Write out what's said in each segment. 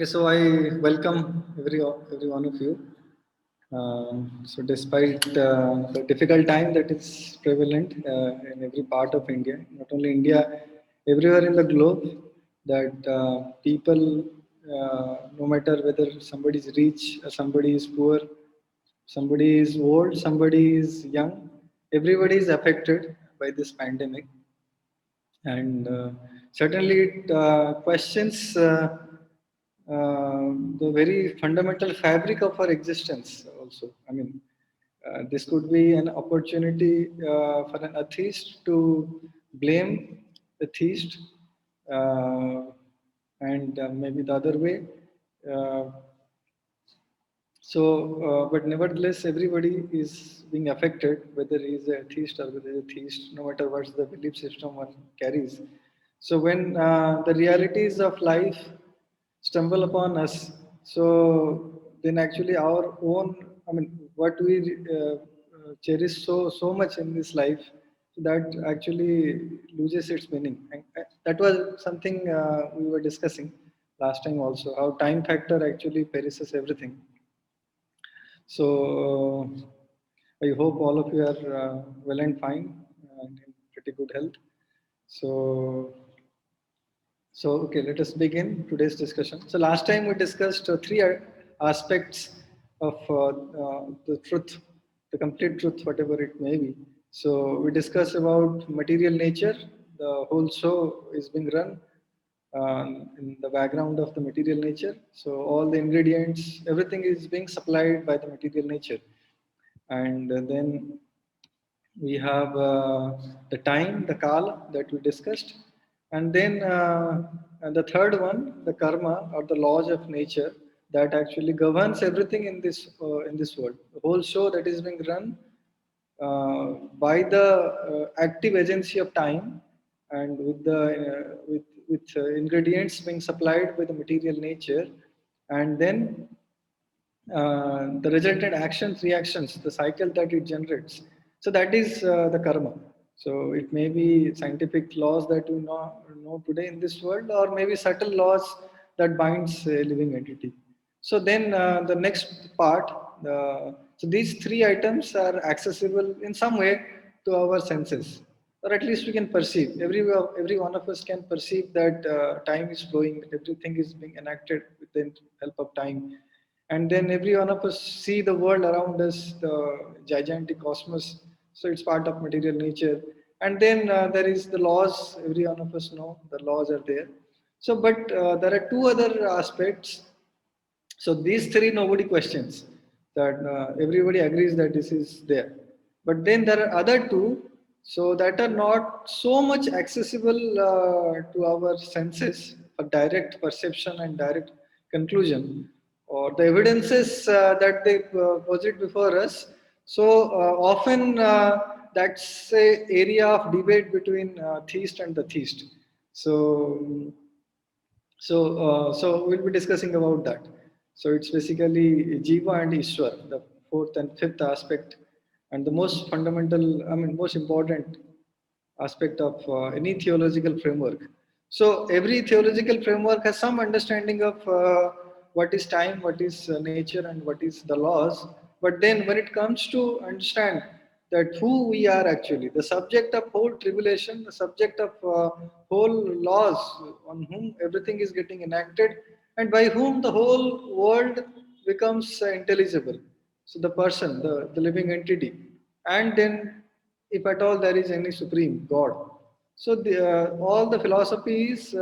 Okay, so I welcome every one of you. So, despite the difficult time that is prevalent in every part of India, not only India, everywhere in the globe, that people, no matter whether somebody is rich, or somebody is poor, somebody is old, somebody is young, everybody is affected by this pandemic, and certainly it questions the very fundamental fabric of our existence also. I mean, this could be an opportunity for an atheist to blame the theist, uh, and maybe the other way. Uh, but nevertheless, everybody is being affected, whether he is a theist or whether he is a theist, no matter what's the belief system one carries. So when the realities of life stumble upon us, so then actually our own, I mean, what we cherish so much in this life, that actually loses its meaning. And that was something we were discussing last time also, how time factor actually perishes everything. So I hope all of you are well and fine and in pretty good health. So, okay, let us begin today's discussion. So last time we discussed three aspects of the truth, the complete truth, whatever it may be. So we discussed about material nature. The whole show is being run in the background of the material nature. So all the ingredients, everything is being supplied by the material nature. And then we have the time, the kala that we discussed. And the third one, the karma or the laws of nature that actually governs everything in this world. The whole show that is being run by the active agency of time, and with ingredients being supplied by the material nature, and then the resultant actions, reactions, the cycle that it generates. So that is the karma. So it may be scientific laws that you know today in this world, or maybe subtle laws that binds a living entity. So then the next part, so these three items are accessible in some way to our senses, or at least we can perceive. Every one of us can perceive that time is flowing, that everything is being enacted with the help of time, and then every one of us see the world around us, the gigantic cosmos. So it's part of material nature, and then there is the laws. Every one of us know the laws are there. So, but there are two other aspects. So these three nobody questions, that everybody agrees that this is there. But then there are other two, so that are not so much accessible to our senses for direct perception and direct conclusion, or the evidences that they posit before us. So often that's a area of debate between theist and the theist. So so we'll be discussing about that. So it's basically Jiva and Ishwar, the fourth and fifth aspect, and the most fundamental, I mean, most important aspect of any theological framework. So every theological framework has some understanding of what is time, what is nature, and what is the laws. But then when it comes to understand that who we are actually, the subject of whole tribulation, the subject of whole laws on whom everything is getting enacted, and by whom the whole world becomes intelligible. So the person, the living entity, and then if at all there is any supreme God. So all the philosophies,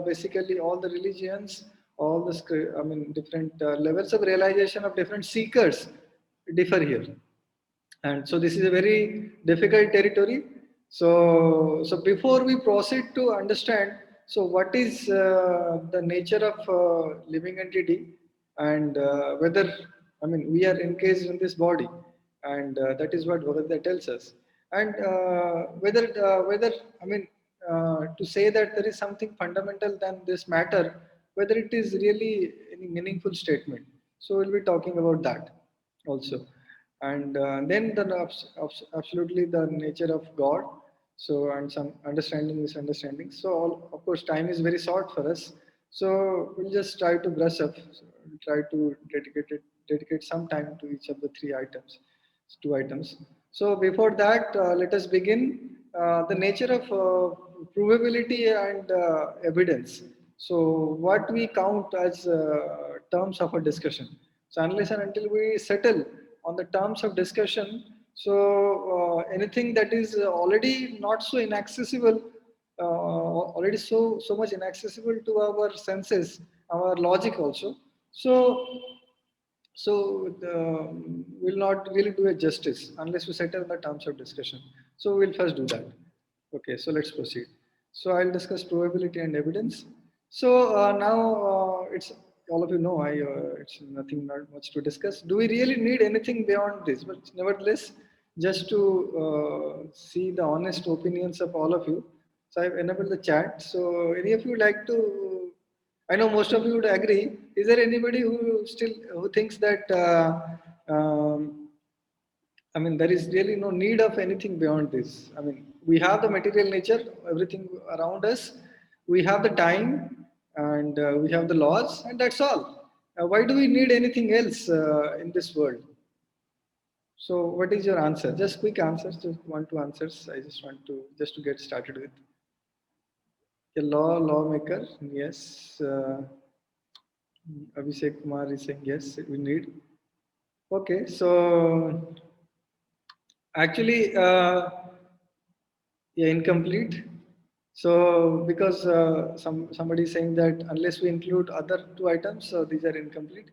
basically all the religions, all the I mean different levels of realization of different seekers differ here. And so this is a very difficult territory. So before we proceed to understand, so what is the nature of living entity, and whether, I mean, we are encased in this body, and that is what Bhagavad tells us. And whether, I mean, to say that there is something fundamental than this matter, whether it is really any meaningful statement. So we'll be talking about that also. And then the absolutely the nature of God. So, and some understanding, misunderstanding. So all, of course time is very short for us. So we'll just try to brush up. So we'll try to dedicate some time to each of the three items, two items. So before that, let us begin the nature of provability and evidence. So what we count as terms of a discussion. So unless and until we settle on the terms of discussion, so anything that is already not so inaccessible, already so much inaccessible to our senses, our logic also. So we'll not really do it justice unless we settle the terms of discussion. So we'll first do that. Okay, so let's proceed. So I'll discuss probability and evidence. So now it's all of you know it's nothing not much to discuss. Do we really need anything beyond this? But nevertheless, just to see the honest opinions of all of you. So I've enabled the chat. So any of you like to? I know most of you would agree. Is there anybody who thinks that I mean there is really no need of anything beyond this? I mean we have the material nature, everything around us. We have the time, and we have the laws, and that's all. Why do we need anything else in this world? So, what is your answer? Just quick answers, just one, two answers. I just want to just to get started with. A lawmaker, yes. Abhishek Kumar is saying yes, we need. Okay, so actually, yeah, incomplete. So because somebody is saying that unless we include other two items, so these are incomplete.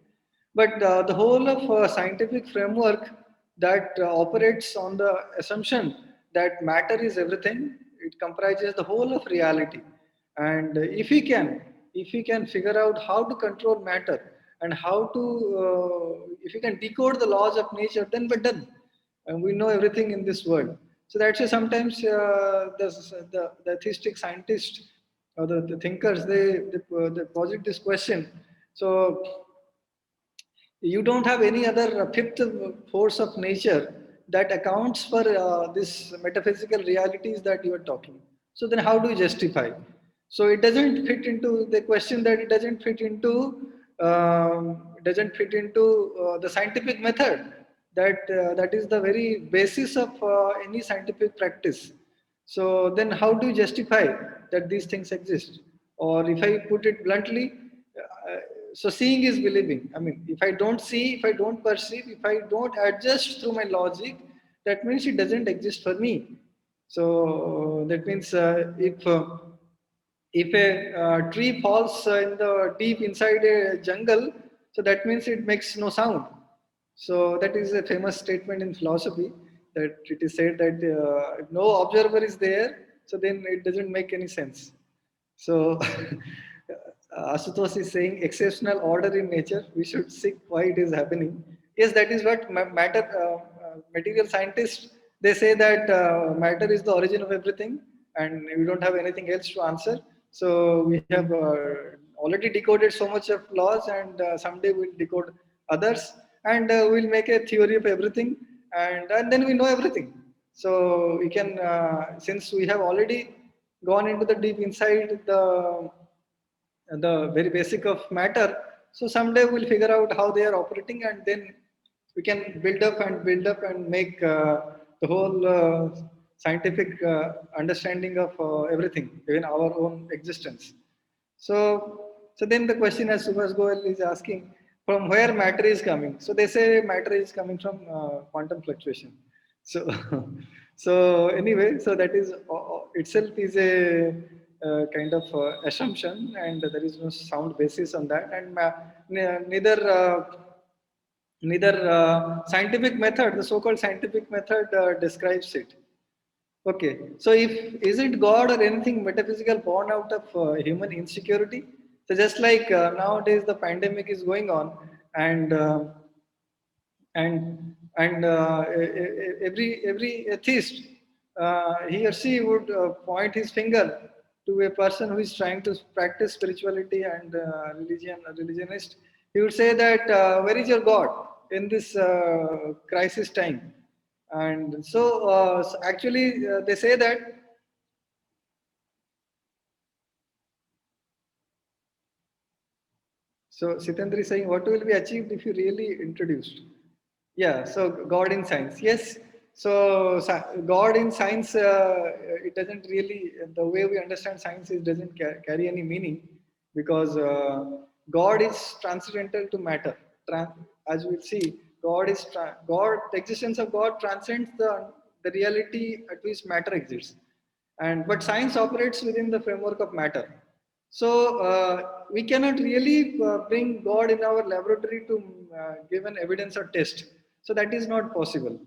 But the whole of scientific framework that operates on the assumption that matter is everything, it comprises the whole of reality. And if we can figure out how to control matter and how to, if we can decode the laws of nature, then we're done, and we know everything in this world. So that's why sometimes the theistic scientists or the thinkers they posit this question. So you don't have any other fifth force of nature that accounts for this metaphysical realities that you are talking. So then how do you justify? So it doesn't fit into the question, that it doesn't fit into the scientific method, that is the very basis of any scientific practice. So then how do you justify that these things exist? Or if I put it bluntly, so seeing is believing. I mean, if I don't see, if I don't perceive, if I don't adjust through my logic, that means it doesn't exist for me. So that means if a tree falls in the deep inside a jungle, so that means it makes no sound. So that is a famous statement in philosophy, that it is said that if no observer is there, so then it doesn't make any sense. So Asutosh is saying exceptional order in nature. We should seek why it is happening. Yes, that is what material scientists, they say that matter is the origin of everything, and we don't have anything else to answer. So we have already decoded so much of laws, and someday we'll decode others, and we'll make a theory of everything, and then we know everything. So we can, since we have already gone into the deep inside the very basic of matter. So someday we'll figure out how they are operating, and then we can build up and make the whole scientific understanding of everything, even our own existence. So then the question, as Subhash Goel is asking, from where matter is coming. So they say matter is coming from quantum fluctuation. So, so anyway, so that is itself is a kind of assumption, and there is no sound basis on that, and neither scientific method, the so-called scientific method, describes it. Okay, so if is it God or anything metaphysical born out of human insecurity? So just like nowadays the pandemic is going on, and every atheist, he or she would point his finger to a person who is trying to practice spirituality and a religionist. He would say that where is your God in this crisis time? And so actually they say that So Sitendra is saying, what will be achieved if you really introduced? Yeah, so God in science. Yes. So God in science, it doesn't really, the way we understand science, it doesn't carry any meaning, because God is transcendental to matter. As we'll see, God, the existence of God transcends the reality at which matter exists. And but science operates within the framework of matter. So we cannot really bring God in our laboratory to give an evidence or test. So that is not possible.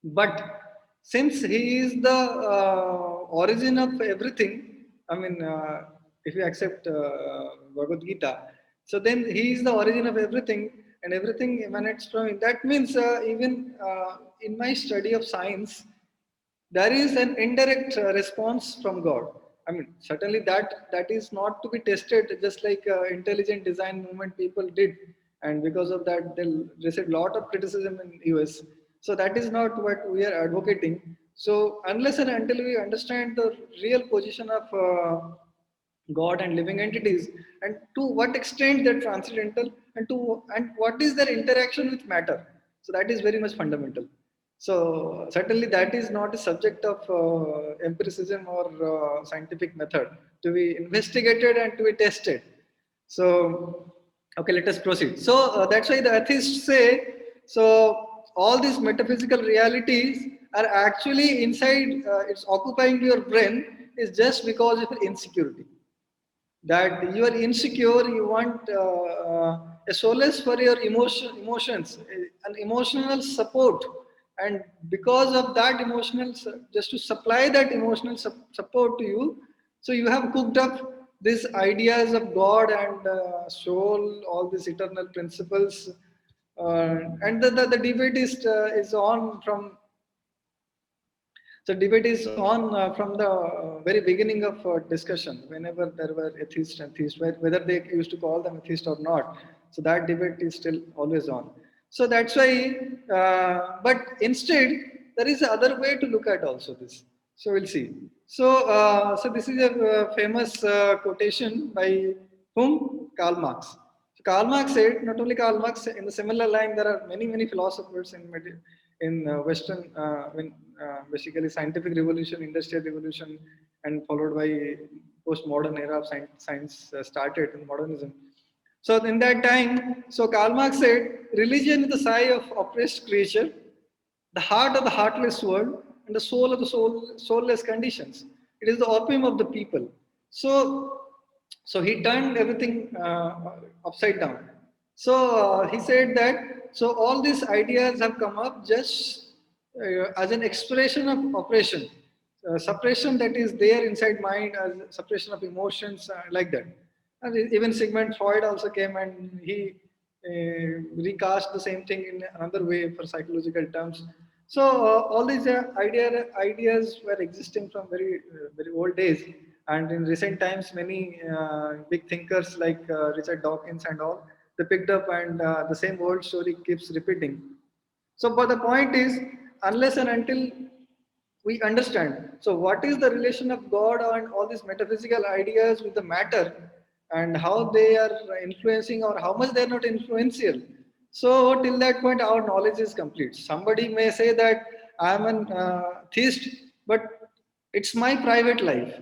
But since He is the origin of everything, I mean, if you accept Bhagavad Gita, so then He is the origin of everything, and everything emanates from Him. That means even in my study of science, there is an indirect response from God. I mean, certainly that is not to be tested, just like intelligent design movement people did, and because of that they received a lot of criticism in US. So that is not what we are advocating. So unless and until we understand the real position of God and living entities, and to what extent they're transcendental, and what is their interaction with matter. So that is very much fundamental. So certainly that is not a subject of empiricism or scientific method to be investigated and to be tested. So okay, let us proceed. So that's why the atheists say, so all these metaphysical realities are actually inside. It's occupying your brain is just because of your insecurity, that you are insecure, you want a solace for your emotions, an emotional support, and because of that just to supply that emotional support to you, so you have cooked up these ideas of God and soul, all these eternal principles, and the debate is on from, so debate is on from the very beginning of discussion. Whenever there were atheists and theists, whether they used to call them atheist or not, so that debate is still always on. So that's why. But instead, there is another way to look at also this. So we'll see. So so this is a famous quotation by whom? Karl Marx. So Karl Marx said, not only Karl Marx, in the similar line, there are many philosophers in Western, when basically scientific revolution, industrial revolution, and followed by postmodern era of science started in modernism. So in that time, so Karl Marx said, religion is the sigh of oppressed creature, the heart of the heartless world, and the soul of the soulless conditions. It is the opium of the people. So, so he turned everything upside down. So he said that, so all these ideas have come up just as an expression of oppression, suppression that is there inside mind, as suppression of emotions, like that. And even Sigmund Freud also came and he recast the same thing in another way for psychological terms. So all these ideas were existing from very old days, and in recent times, many big thinkers like Richard Dawkins and all, they picked up, and the same old story keeps repeating. So, but the point is, unless and until we understand, so what is the relation of God and all these metaphysical ideas with the matter, and how they are influencing or how much they are not influential. So, till that point, our knowledge is complete. Somebody may say that I am an theist, but it's my private life.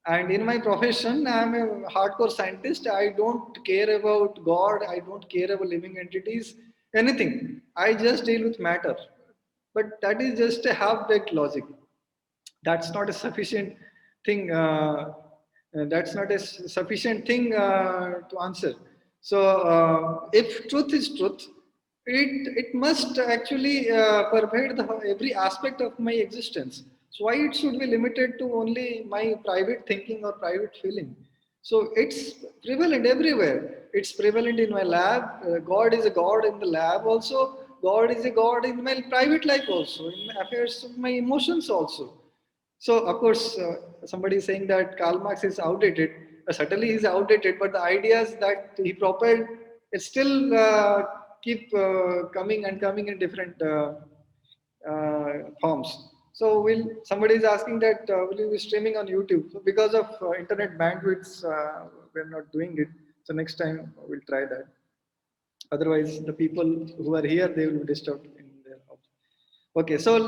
And in my profession, I'm a hardcore scientist. I don't care about God. I don't care about living entities, anything. I just deal with matter. But that is just a half-baked logic. That's not a sufficient thing. That's not a sufficient thing to answer. So, if truth is truth, it must actually pervade every aspect of my existence. So, why it should be limited to only my private thinking or private feeling? So it's prevalent everywhere. It's prevalent in my lab. God is a God in the lab also. God is a God in my private life also, in my affairs of my emotions also. So, of course, somebody is saying that Karl Marx is outdated. Certainly, he's outdated, but the ideas that he propelled, it still keep coming and coming in different forms. So, will somebody is asking that will you be streaming on YouTube? So, because of internet bandwidths, we're not doing it. So next time we'll try that. Otherwise, the people who are here, they will be disturbed in their house. Okay, so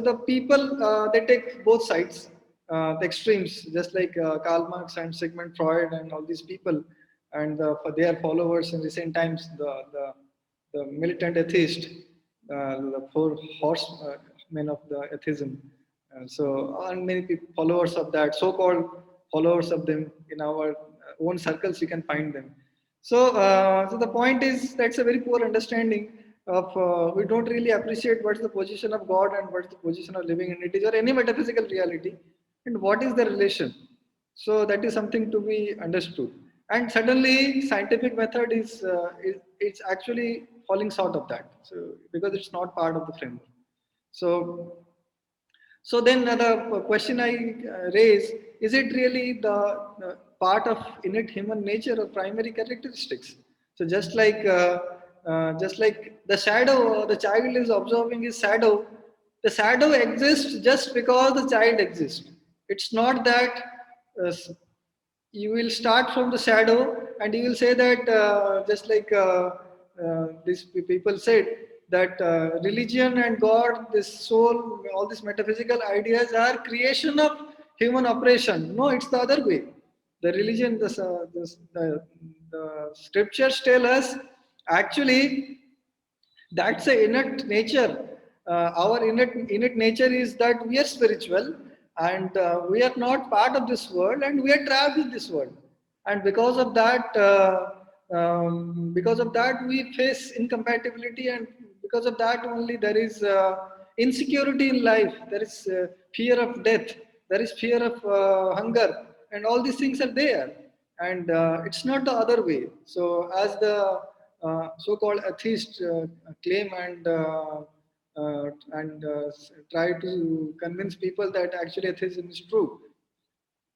the people they take both sides, the extremes, just like Karl Marx and Sigmund Freud and all these people, and for their followers in recent times, the militant atheist, the four horsemen of the atheism. So, and many people, followers of that, so-called followers of them in our own circles, you can find them. So the point is that's a very poor understanding of we don't really appreciate what's the position of God and what's the position of living entity or any metaphysical reality, and what is the relation. So that is something to be understood. And suddenly, scientific method is it's actually falling short of that. So because it's not part of the framework. So so then the question I raise, is it really the part of innate human nature or primary characteristics? So just like the shadow, the child is observing his shadow. The shadow exists just because the child exists. It's not that uh, you will start from the shadow and you will say that just like these people said that religion and God, this soul, all these metaphysical ideas are creation of human operation. No, it's the other way. The religion, the scriptures tell us actually that's a innate nature. Our innate nature is that we are spiritual and we are not part of this world and we are trapped in this world. And because of that, we face incompatibility, and because of that only there is insecurity in life. There is fear of death. There is fear of hunger, and all these things are there. And it's not the other way. So as the so-called atheists claim and try to convince people that actually atheism is true.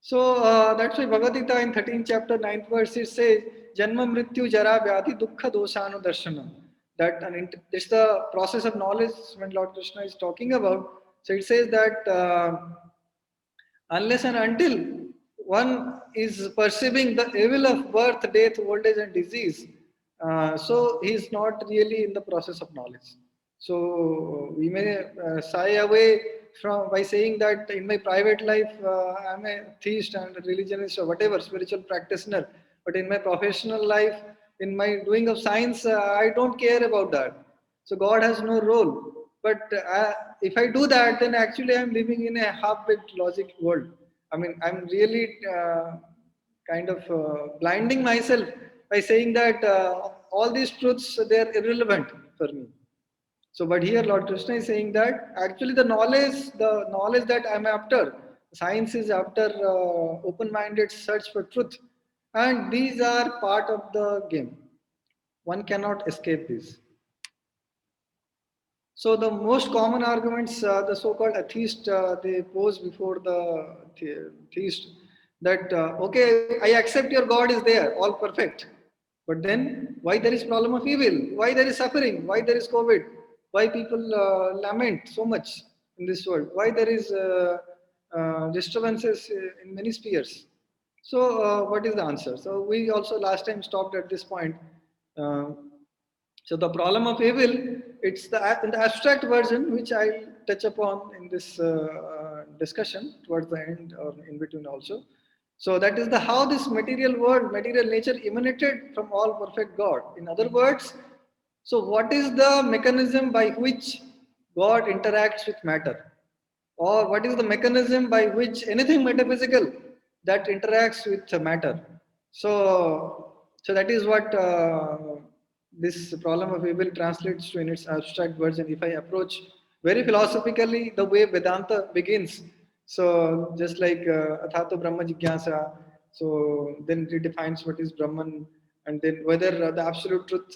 So that's why Bhagavad Gita in 13th chapter 9th verse it says Janma Mrityu Jara Vyadhi Dukkha Doshanu Darshanam. That it's the process of knowledge when Lord Krishna is talking about. So it says that unless and until one is perceiving the evil of birth, death, old age, and disease, so he is not really in the process of knowledge. So we may shy away from by saying that in my private life I'm a theist and a religionist or whatever spiritual practitioner, but in my professional life, in my doing of science, I don't care about that. So God has no role. But if I do that, then actually I'm living in a half-baked logic world. I mean, I'm really kind of blinding myself by saying that all these truths they're irrelevant for me. So, but here Lord Krishna is saying that actually the knowledge that I'm after, science is after open-minded search for truth, and these are part of the game. One cannot escape this. So the most common arguments the so-called atheist they pose before the theist that okay, I accept your God is there, all perfect, but then why there is problem of evil, why there is suffering, why there is COVID, why people lament so much in this world, why there is disturbances in many spheres. So what is the answer? So we also last time stopped at this point. Uh, so the problem of evil, it's in the abstract version, which I'll touch upon in this discussion towards the end or in between also. So that is the how this material world, material nature emanated from all perfect God. In other words, so what is the mechanism by which God interacts with matter? Or what is the mechanism by which anything metaphysical that interacts with matter? So that is what this problem of evil translates to in its abstract version. If I approach very philosophically the way Vedanta begins, so just like Athato Brahma Jigyasa, so then it defines what is Brahman, and then whether the absolute truth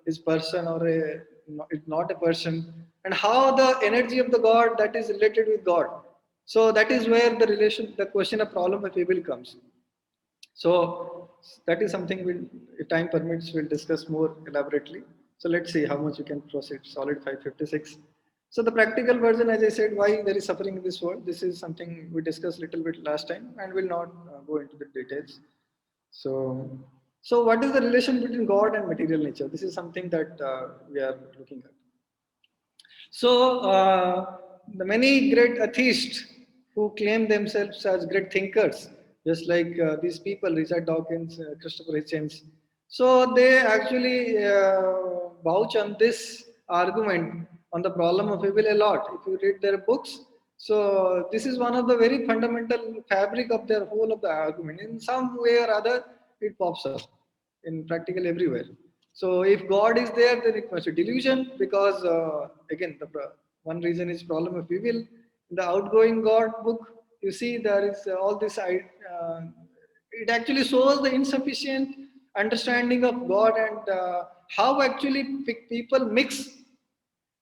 is person or it's not a person, and how the energy of the God that is related with God. So that is where the question of problem of evil comes. So that is something we'll, if time permits, we'll discuss more elaborately. So let's see how much you can proceed. Solid 556. So the practical version, as I said, why there is suffering in this world. This is something we discussed a little bit last time, and will not go into the details. So, so what is the relation between God and material nature? This is something that we are looking at. So, the many great atheists who claim themselves as great thinkers, just like these people, Richard Dawkins, Christopher Hitchens, so they actually vouch on this argument on the problem of evil a lot. If you read their books, so this is one of the very fundamental fabric of their whole of the argument. In some way or other, it pops up in practically everywhere. So if God is there, then it must be delusion because again, one reason is problem of evil. In the outgoing God book, you see there is all this. It actually shows the insufficient understanding of God and how actually people mix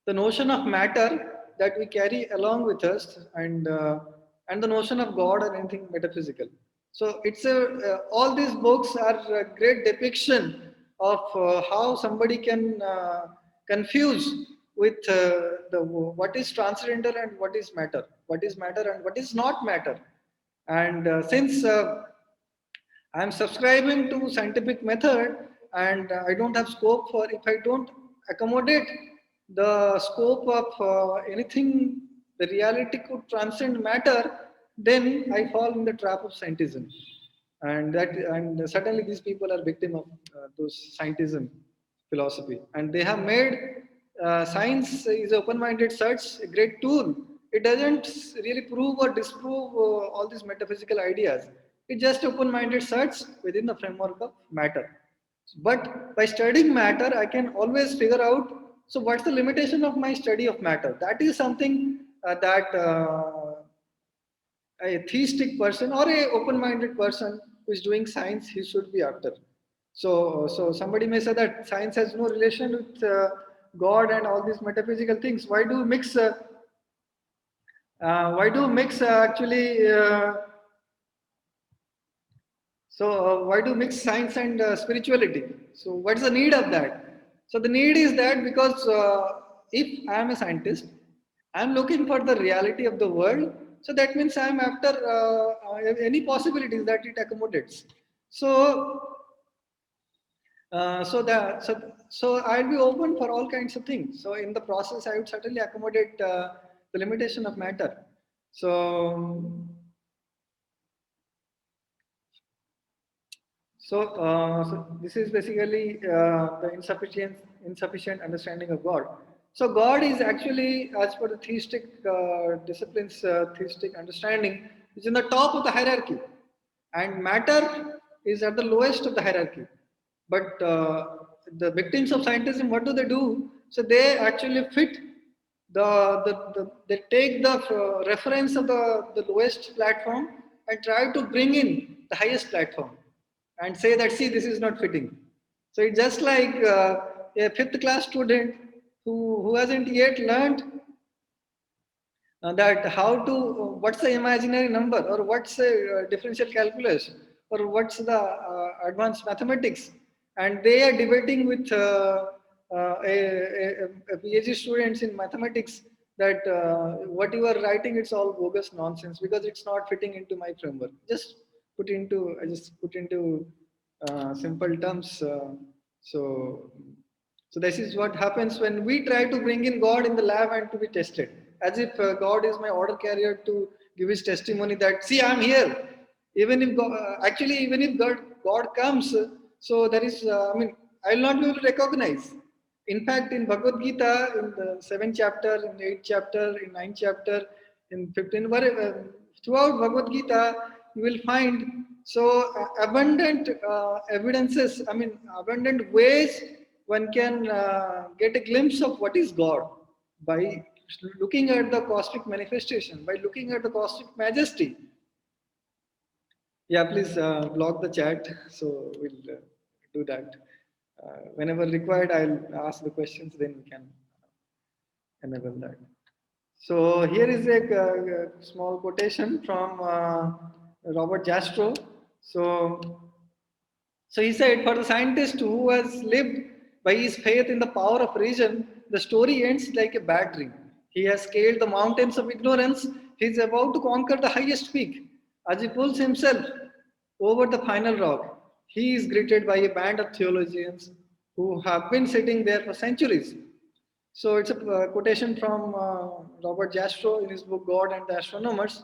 the notion of matter that we carry along with us and the notion of God or anything metaphysical. So it's a all these books are a great depiction of how somebody can confuse with the what is transcendental and what is matter and what is not matter. And since I am subscribing to scientific method and I don't have scope for if I don't accommodate the scope of anything, the reality could transcend matter, then I fall in the trap of scientism. And certainly these people are victim of those scientism philosophy. And they have made science is open-minded search a great tool. It doesn't really prove or disprove all these metaphysical ideas. It's just open-minded search within the framework of matter. But by studying matter, I can always figure out. So, what's the limitation of my study of matter? That is something that a theistic person or a open-minded person who is doing science, he should be after. So somebody may say that science has no relation with God and all these metaphysical things. Why do mix? Why do mix actually? Why do mix science and spirituality? So what's the need of that? So the need is that because if I am a scientist, I am looking for the reality of the world. So that means I am after any possibilities that it accommodates. So so I'll be open for all kinds of things. So in the process, I would certainly accommodate the limitation of matter. So so this is basically the insufficient understanding of God. So God is actually, as per the theistic disciplines, theistic understanding, is in the top of the hierarchy, and matter is at the lowest of the hierarchy. But the victims of scientism, what do? So they actually fit they take the reference of the lowest platform and try to bring in the highest platform and say that see this is not fitting. So it's just like a fifth class student who hasn't yet learned that how to what's the imaginary number or what's the differential calculus or what's the advanced mathematics, and they are debating with a PhD students in mathematics that what you are writing it's all bogus nonsense because it's not fitting into my framework. I just put into simple terms. So so this is what happens when we try to bring in God in the lab and to be tested, as if God is my order carrier to give His testimony that see I'm here. Even if God, actually even if God comes, so there is I mean I will not be able to recognize. In fact, in Bhagavad Gita, in the 7th chapter, in the 8th chapter, in 9th chapter, in 15, throughout Bhagavad Gita, you will find so abundant evidences, I mean, abundant ways one can get a glimpse of what is God by looking at the cosmic manifestation, by looking at the cosmic majesty. Yeah, please block the chat. So we'll do that. Whenever required, I'll ask the questions, then we can enable that. So here is a small quotation from Robert Jastrow. So he said, for the scientist who has lived by his faith in the power of reason, the story ends like a bad dream. He has scaled the mountains of ignorance. He is about to conquer the highest peak. As he pulls himself over the final rock, he is greeted by a band of theologians who have been sitting there for centuries. So it's a quotation from Robert Jastrow in his book God and the Astronomers.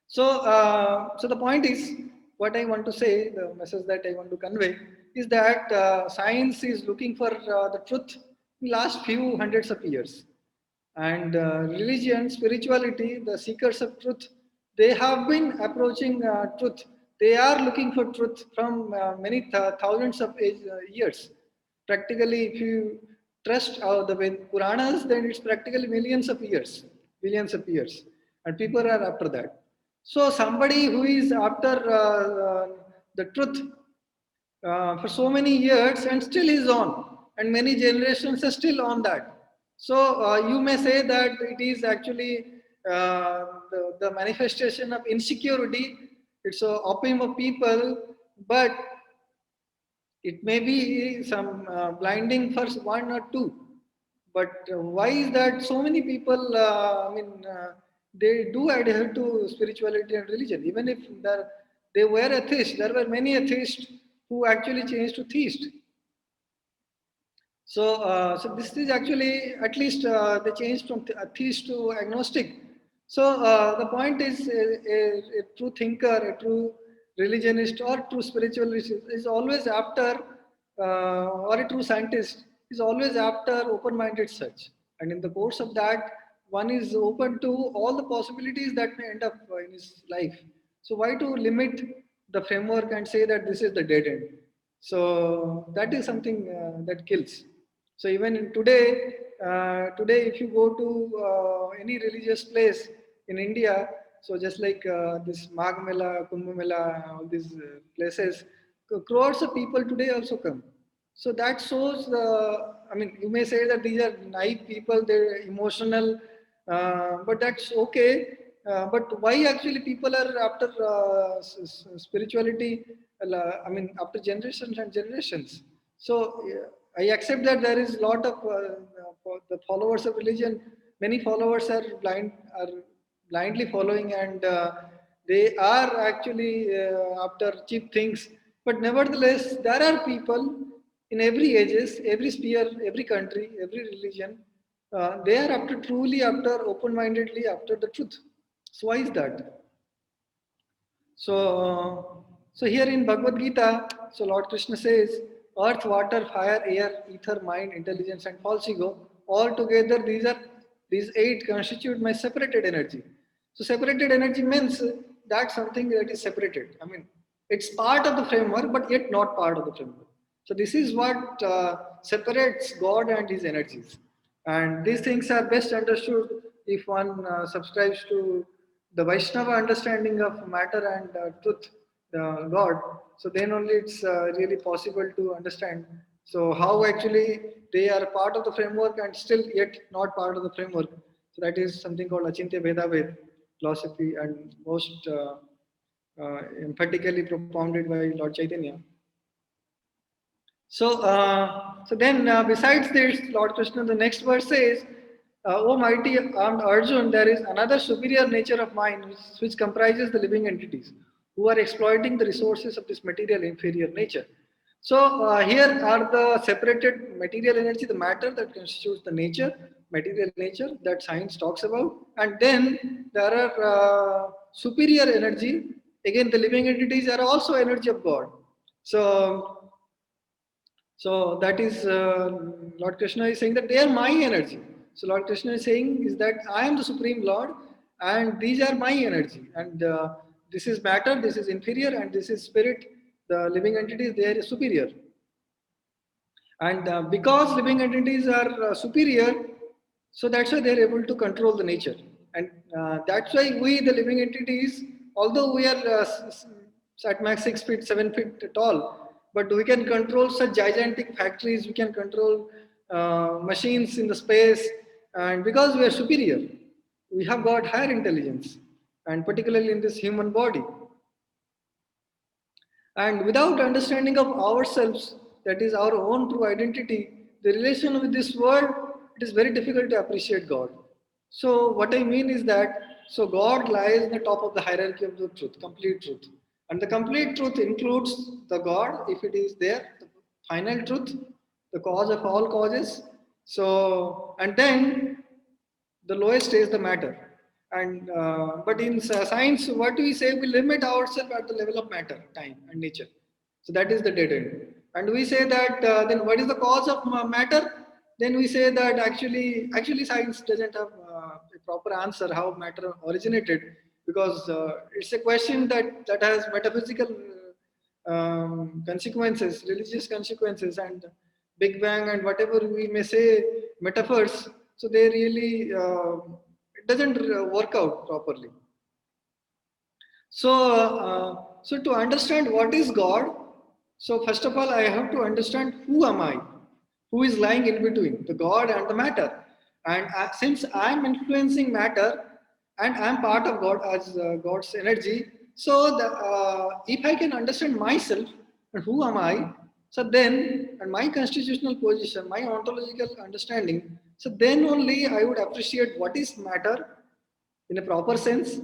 So the point is, what I want to say, the message that I want to convey is that science is looking for the truth in last few hundreds of years, and religion, spirituality, the seekers of truth, they have been approaching truth. They are looking for truth from many thousands of years. Practically, if you trust the Puranas, then it's practically millions of years, and people are after that. So somebody who is after the truth for so many years and still is on, and many generations are still on that. So you may say that it is actually the manifestation of insecurity. It's a opium of people, but it may be some blinding for one or two. But why is that so many people, they do adhere to spirituality and religion, even if they were atheists. There were many atheists who actually changed to theists. So this is actually at least they changed from atheist to agnostic. So the point is, a true thinker, a true religionist, or true spiritualist is always after, or a true scientist is always after open-minded search. And in the course of that, one is open to all the possibilities that may end up in his life. So why to limit the framework and say that this is the dead end? So that is something that kills. So even in today, if you go to any religious place in India, so just like this Magh Mela, Kumbh Mela, all these places, crores of people today also come. So that shows I mean, you may say that these are naive people, they're emotional, but that's okay. But why actually people are after spirituality? I mean, after generations and generations. So I accept that there is a lot of the followers of religion. Many followers are blindly following, and they are actually after cheap things. But nevertheless, there are people in every ages, every sphere, every country, every religion. They are after truly after open-mindedly after the truth. So why is that? So here in Bhagavad Gita, so Lord Krishna says, earth, water, fire, air, ether, mind, intelligence, and false ego, all together these eight constitute my separated energy. So separated energy means that something that is separated. I mean, it's part of the framework, but yet not part of the framework. So this is what separates God and his energies. And these things are best understood if one subscribes to the Vaishnava understanding of matter and truth, God. So then only it's really possible to understand. So how actually they are part of the framework and still yet not part of the framework. So that is something called Achintya Veda Ved philosophy, and most emphatically propounded by Lord Chaitanya. So then, besides this, Lord Krishna, the next verse says, "O mighty armed Arjun, there is another superior nature of mind which comprises the living entities who are exploiting the resources of this material inferior nature." So here are the separated material energy, the matter that constitutes the nature, material nature that science talks about, and then there are superior energy. Again, the living entities are also energy of God. So that is Lord Krishna is saying that they are my energy. So Lord Krishna is saying is that I am the supreme Lord, and these are my energy, and this is matter, this is inferior, and this is spirit. The living entities, they are superior, and because living entities are superior, so that's why they are able to control the nature, and that's why we, the living entities, although we are at max 6 feet, 7 feet tall, but we can control such gigantic factories. We can control machines in the space, and because we are superior, we have got higher intelligence, and particularly in this human body. And without understanding of ourselves, that is our own true identity, the relation with this world, it is very difficult to appreciate God. So what I mean is that, so God lies in the top of the hierarchy of the truth, complete truth. And the complete truth includes the God, if it is there, the final truth, the cause of all causes. So, and then the lowest is the matter. And but in science, what we say, we limit ourselves at the level of matter, time, and nature. So that is the dead end. And we say that then what is the cause of matter? Then we say that actually science doesn't have a proper answer how matter originated, because it's a question that has metaphysical consequences, religious consequences, and Big Bang and whatever we may say metaphors. So they really it doesn't work out properly. So to understand what is God, so first of all, I have to understand who am I, who is lying in between the God and the matter. And since I am influencing matter and I am part of God as God's energy, so if I can understand myself and who am I, so then, and my constitutional position, my ontological understanding, so then only I would appreciate what is matter in a proper sense,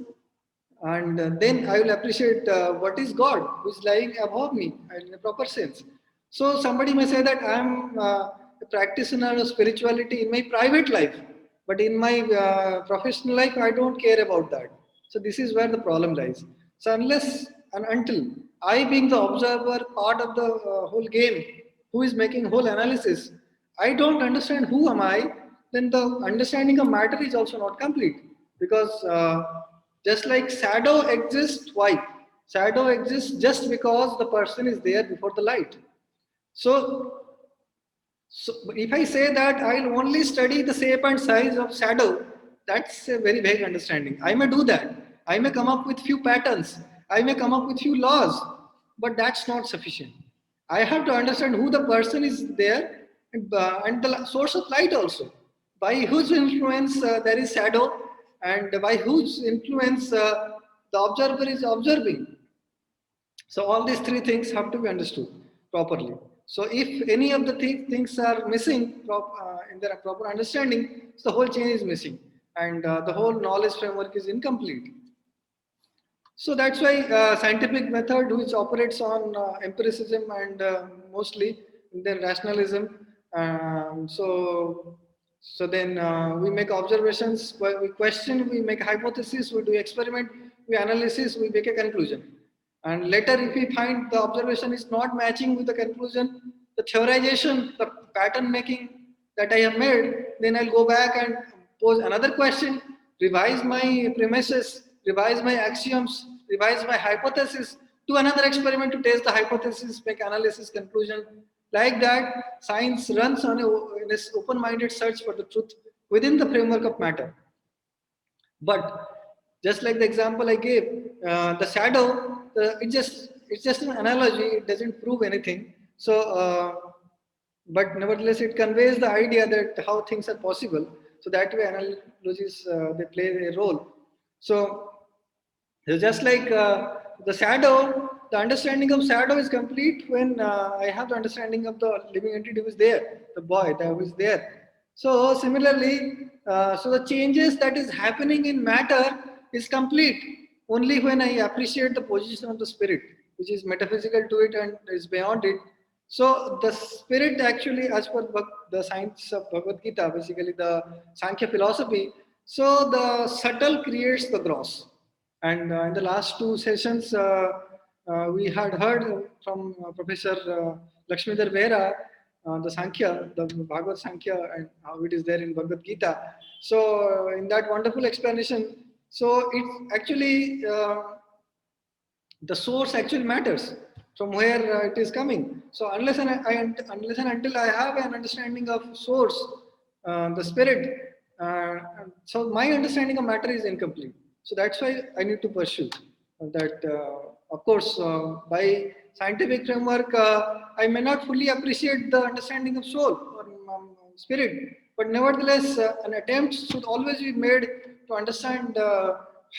and then I will appreciate what is God who is lying above me in a proper sense. So somebody may say that I am a practitioner of spirituality in my private life, but in my professional life I don't care about that. So this is where the problem lies. So unless and until I, being the observer, part of the whole game, who is making whole analysis, I don't understand who am I, then the understanding of matter is also not complete, because just like shadow exists, why? Shadow exists just because the person is there before the light. So, so if I say that I'll only study the shape and size of shadow, that's a very vague understanding. I may do that. I may come up with few patterns. I may come up with few laws, but that's not sufficient. I have to understand who the person is there, and the source of light also. By whose influence there is shadow, and by whose influence the observer is observing. So all these three things have to be understood properly. So if any of the things are missing in their proper understanding, so the whole chain is missing, and the whole knowledge framework is incomplete. So that's why scientific method, which operates on empiricism and mostly then rationalism. So then we make observations, we question, we make hypothesis, we do experiment, we analysis, we make a conclusion. And later, if we find the observation is not matching with the conclusion, the theorization, the pattern making that I have made, then I'll go back and pose another question, revise my premises, revise my axioms, revise my hypothesis, do another experiment to test the hypothesis, make analysis, conclusion. Like that, science runs on in this open-minded search for the truth within the framework of matter. But just like the example I gave, the shadow, it's just an analogy. It doesn't prove anything. So, but nevertheless, it conveys the idea that how things are possible. So that way, analogies they play a role. So just like the shadow, the understanding of shadow is complete when I have the understanding of the living entity who is there, the boy that who is there. So similarly, so the changes that is happening in matter is complete only when I appreciate the position of the spirit, which is metaphysical to it and is beyond it. So the spirit actually, as per the science of Bhagavad Gita, basically the Sankhya philosophy, so the subtle creates the gross. And in the last two sessions, we had heard from Professor Lakshmidhar Behera, the Sankhya, the Bhagavad Sankhya, and how it is there in Bhagavad Gita. So, in that wonderful explanation, so it's actually the source actually matters from where it is coming. So unless and until I have an understanding of source, the spirit, so my understanding of matter is incomplete. So that's why I need to pursue that. Of course, by scientific framework, I may not fully appreciate the understanding of soul or spirit, but nevertheless, an attempt should always be made to understand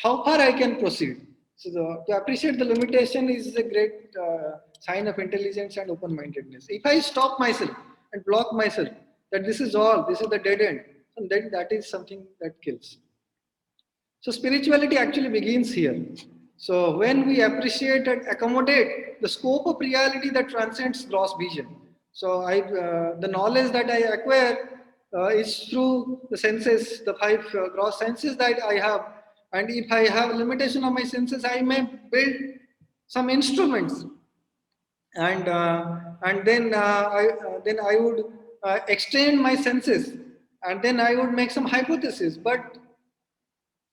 how far I can proceed. So to appreciate the limitation is a great sign of intelligence and open-mindedness. If I stop myself and block myself that this is all, this is the dead end, and then that is something that kills. So spirituality actually begins here. So when we appreciate and accommodate the scope of reality that transcends gross vision. So the knowledge that I acquire is through the senses, the five gross senses that I have. And if I have limitation of my senses, I may build some instruments, and then I would extend my senses, and then I would make some hypothesis. But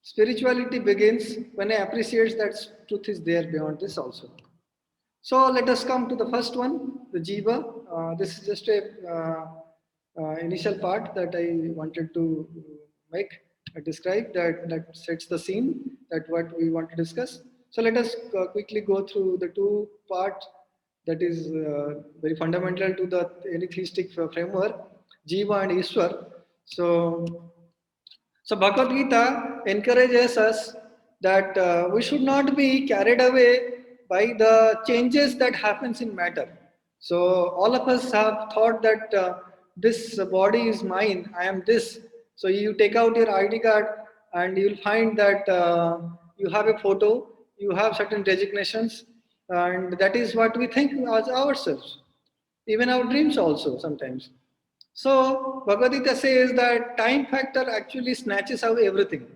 spirituality begins when I appreciate that truth is there beyond this also. So let us come to the first one, the jiva. This is just a initial part that I wanted to make, describe that sets the scene that what we want to discuss. So let us quickly go through the two parts that is very fundamental to the any theistic framework, jiva and Ishwar. So Bhagavad Gita encourages us that we should not be carried away by the changes that happens in matter. So all of us have thought that this body is mine, I am this. So you take out your ID card and you'll find that you have a photo, you have certain designations, and that is what we think as ourselves. Even our dreams also sometimes. So Bhagavad Gita says that time factor actually snatches away everything.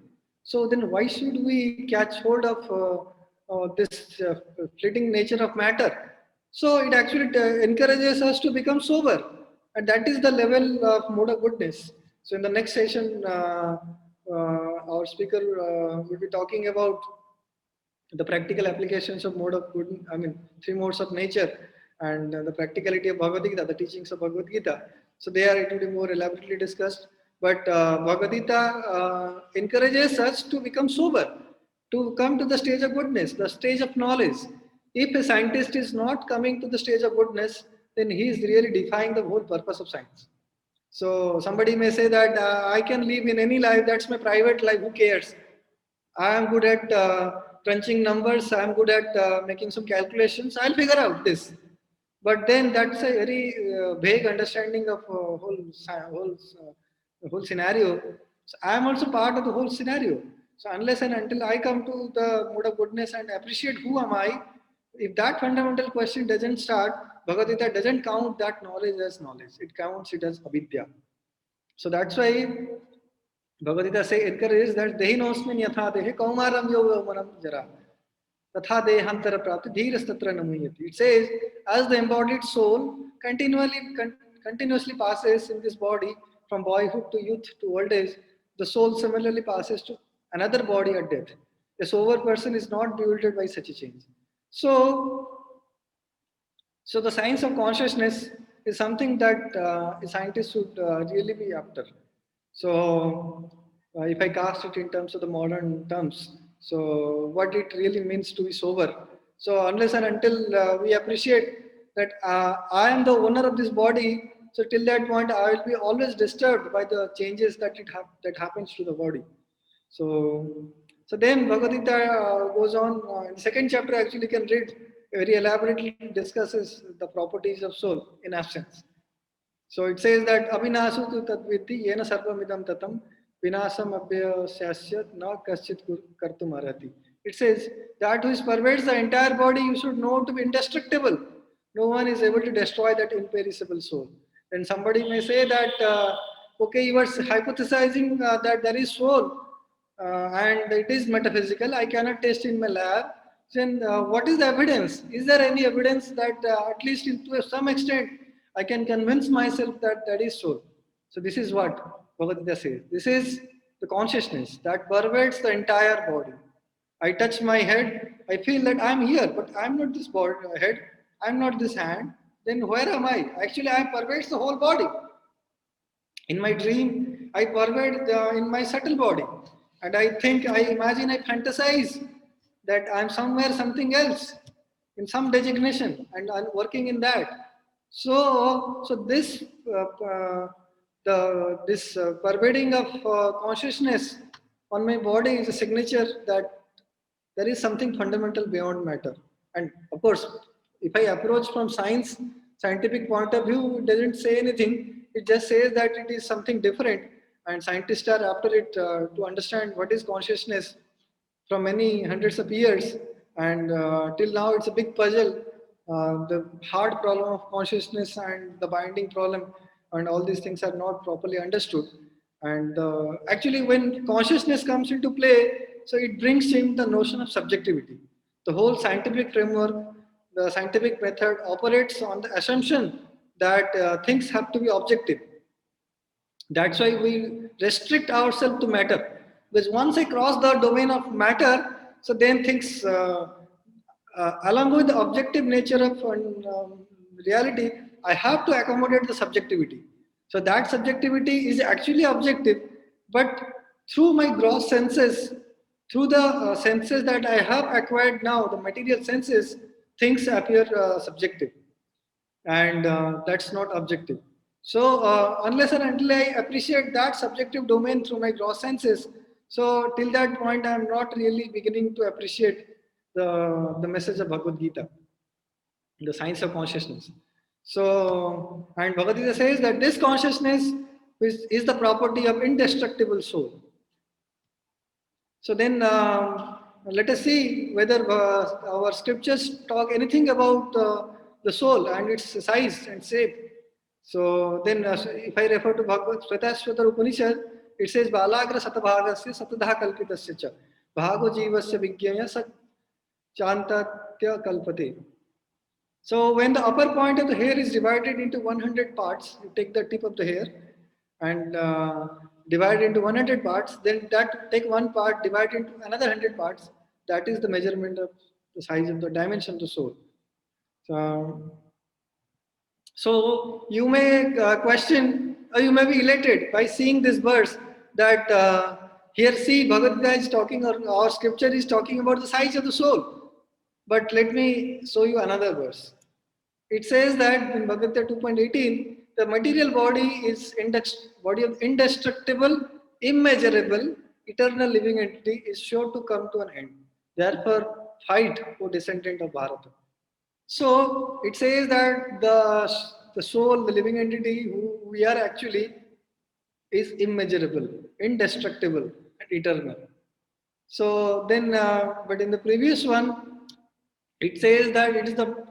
So then why should we catch hold of this fleeting nature of matter? So it actually encourages us to become sober. And that is the level of mode of goodness. So in the next session, our speaker will be talking about the practical applications of mode of good, I mean, three modes of nature, and the practicality of Bhagavad Gita, the teachings of Bhagavad Gita. So there it will be more elaborately discussed. But Bhagavad Gita encourages us to become sober, to come to the stage of goodness, the stage of knowledge. If a scientist is not coming to the stage of goodness, then he is really defying the whole purpose of science. So somebody may say that I can live in any life, that's my private life, who cares? I am good at crunching numbers, I am good at making some calculations, I'll figure out this. But then that's a very vague understanding of whole scenario. So I am also part of the whole scenario. So unless and until I come to the mode of goodness and appreciate who am I, if that fundamental question doesn't start, Bhagavad Gita doesn't count that knowledge as knowledge. It counts it as avidya. So that's why Bhagavad Gita say encourages that dehinosmin yatha dehe kaumaram yogamanam jara. Tatha dehantara prapti dhirastatra namuyati. It says, as the embodied soul continuously passes in this body from boyhood to youth to old age, the soul similarly passes to another body at death. A sober person is not bewildered by such a change. So, so the science of consciousness is something that a scientist should really be after. So, if I cast it in terms of the modern terms, so what it really means to be sober. So, unless and until we appreciate that I am the owner of this body, so till that point I will be always disturbed by the changes that happens to the body. So then Bhagavad Gita goes on in the second chapter. Actually, you can read very elaborately discusses the properties of soul in absence. So it says that Abhinasu tu tadviti yena sarvamidam tatam vinasam abhyasyasya na kaschit kartum arhati. It says that which pervades the entire body you should know to be indestructible. No one is able to destroy that imperishable soul. And somebody may say that, okay, you are hypothesizing that there is soul and it is metaphysical. I cannot test in my lab. Then what is the evidence? Is there any evidence that at least to some extent I can convince myself that that is so? So this is what Bhagavad Gita says. This is the consciousness that pervades the entire body. I touch my head, I feel that I'm here, but I'm not this body, head, I'm not this hand. Then where am I? Actually, I pervades the whole body. In my dream, I pervade in my subtle body. And I think, I imagine, I fantasize that I'm somewhere, something else, in some designation, and I'm working in that. So this this pervading of consciousness on my body is a signature that there is something fundamental beyond matter. And of course, if I approach from scientific point of view, it doesn't say anything. It just says that it is something different, and scientists are after it to understand what is consciousness from many hundreds of years. And till now it's a big puzzle, the hard problem of consciousness and the binding problem, and all these things are not properly understood. And actually when consciousness comes into play, so it brings in the notion of subjectivity. The whole scientific framework, the scientific method operates on the assumption that things have to be objective. That's why we restrict ourselves to matter. Because once I cross the domain of matter, so then things, along with the objective nature of reality, I have to accommodate the subjectivity. So that subjectivity is actually objective, but through my gross senses, through the senses that I have acquired now, the material senses, things appear subjective, and that's not objective. So unless and until I appreciate that subjective domain through my gross senses, so till that point I am not really beginning to appreciate the message of Bhagavad Gita, the science of consciousness. So, and Bhagavad Gita says that this consciousness is the property of indestructible soul. So then let us see whether our scriptures talk anything about the soul and its size and shape. So then if I refer to Bhagavad Shvetashvatar Upanishad, it says Balagra Satabhagasya Satadha Kalpitasya Cha Bhago Jivasya Vigyaya Sat Chantatya Kalpate. So when the upper point of the hair is divided into 100 parts, you take the tip of the hair and divide into 100 parts, then that take one part, divide into another 100 parts. That is the measurement of the size of the dimension of the soul. So you may question, or you may be elated by seeing this verse that here see Bhagavad Gita is talking, or our scripture is talking about the size of the soul. But let me show you another verse. It says that in Bhagavad Gita 2.18, the material body is body of indestructible, immeasurable, eternal living entity is sure to come to an end. Therefore, fight, O descendant of Bharata. So it says that the soul, the living entity who we are actually, is immeasurable, indestructible, and eternal. So then, but in the previous one, it says that it is the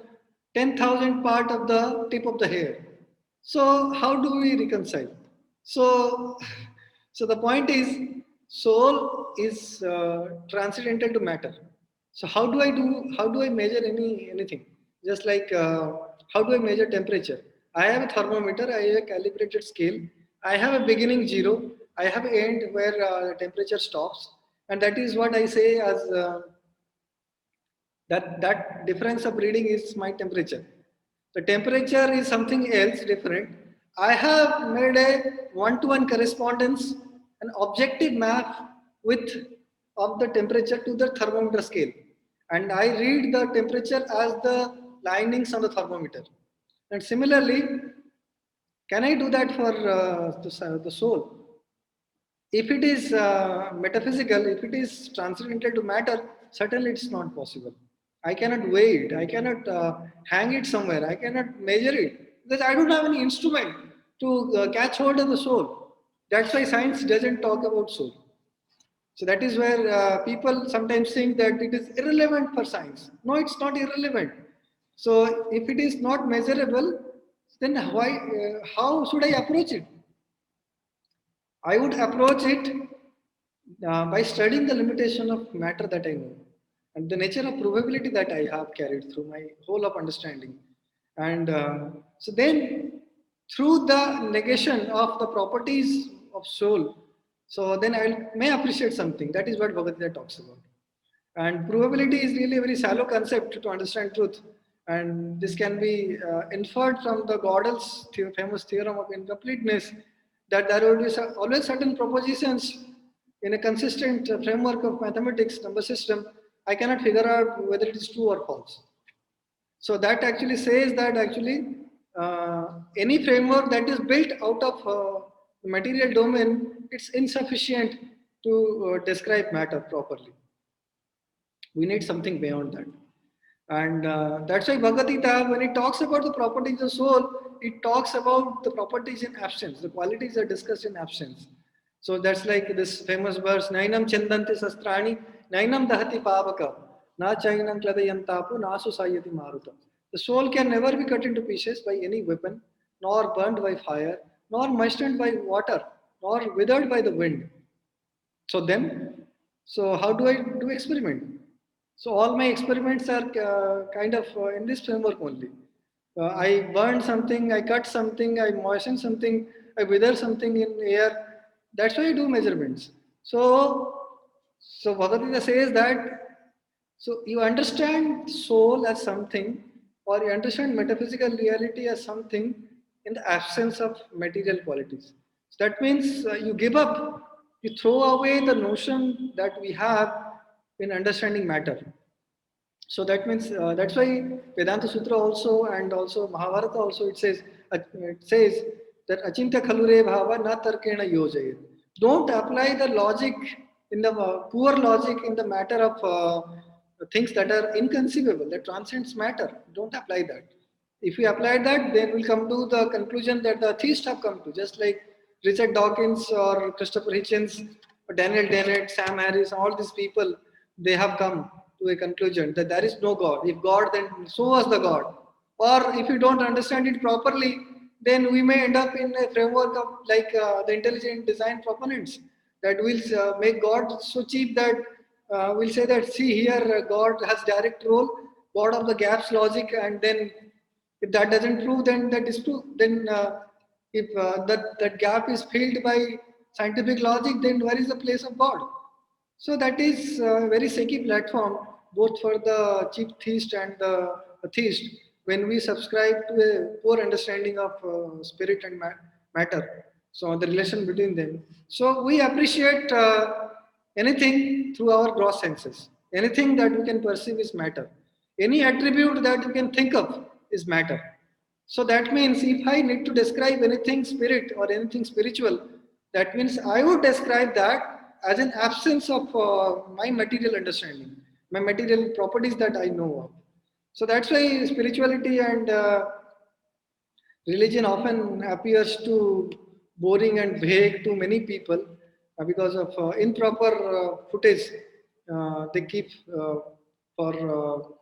10,000 part of the tip of the hair. So how do we reconcile? So, so the point is, soul is transcendental to matter. So how do I measure anything? Just like how do I measure temperature? I have a thermometer, I have a calibrated scale, I have a beginning zero, I have an end where temperature stops, and that is what I say as that difference of reading is my temperature. The temperature is something else different. I have made a one-to-one correspondence, an objective map with of the temperature to the thermometer scale, and I read the temperature as the linings on the thermometer. And similarly, can I do that for the soul? If it is metaphysical, if it is transcendental to matter, certainly it's not possible. I cannot weigh it. I cannot hang it somewhere. I cannot measure it because I don't have any instrument to catch hold of the soul. That's why science doesn't talk about soul. So that is where people sometimes think that it is irrelevant for science. No, it's not irrelevant. So if it is not measurable, then why? How should I approach it? I would approach it by studying the limitation of matter that I know and the nature of probability that I have carried through my whole of understanding. And so then through the negation of the properties of soul, so then I may appreciate something. That is what Bhagavad Gita talks about. And probability is really a very shallow concept to understand truth. And this can be inferred from the Gödel's famous theorem of incompleteness, that there will be always certain propositions in a consistent framework of mathematics, number system. I cannot figure out whether it is true or false. So that actually says that actually any framework that is built out of the material domain, it's insufficient to describe matter properly. We need something beyond that. And that's why Bhagavad Gita, when it talks about the properties of soul, it talks about the properties in absence. The qualities are discussed in absence. So that's like this famous verse, Nainam Chandanti Sastrani, Nainam Dahati Pavaka, Na chainam kladayantapu nasu sayati marutam. The soul can never be cut into pieces by any weapon, nor burned by fire, nor moistened by water, nor withered by the wind. So then, so how do I do experiment? So all my experiments are kind of in this framework only. I burn something, I cut something, I moisten something, I wither something in air. That's why I do measurements. So Bhagavad Gita says that so you understand soul as something, or you understand metaphysical reality as something in the absence of material qualities. So that means you give up, you throw away the notion that we have in understanding matter. So that means that's why Vedanta Sutra also and also Mahabharata also it says that Achintya Khalure Bhava na tarkena yojayet. Don't apply the logic in the poor logic in the matter of things that are inconceivable, that transcends matter. Don't apply that. If we apply that, then we'll come to the conclusion that the theists have come to, just like Richard Dawkins or Christopher Hitchens, or Daniel Dennett, Sam Harris, all these people, they have come to a conclusion that there is no God. If God, then so was the God. Or if you don't understand it properly, then we may end up in a framework of like the intelligent design proponents that will make God so cheap that we'll say that see here God has direct role, God of the gaps logic, and then if that doesn't prove, then that is true. Then if that gap is filled by scientific logic, then where is the place of God? So that is a very shaky platform both for the cheap theist and the atheist when we subscribe to a poor understanding of spirit and matter. So the relation between them. So we appreciate anything through our gross senses. Anything that we can perceive is matter. Any attribute that you can think of is matter. So that means if I need to describe anything spirit or anything spiritual, that means I would describe that as an absence of my material understanding, my material properties that I know of. So that's why spirituality and religion often appears to boring and vague to many people because of improper footage they keep for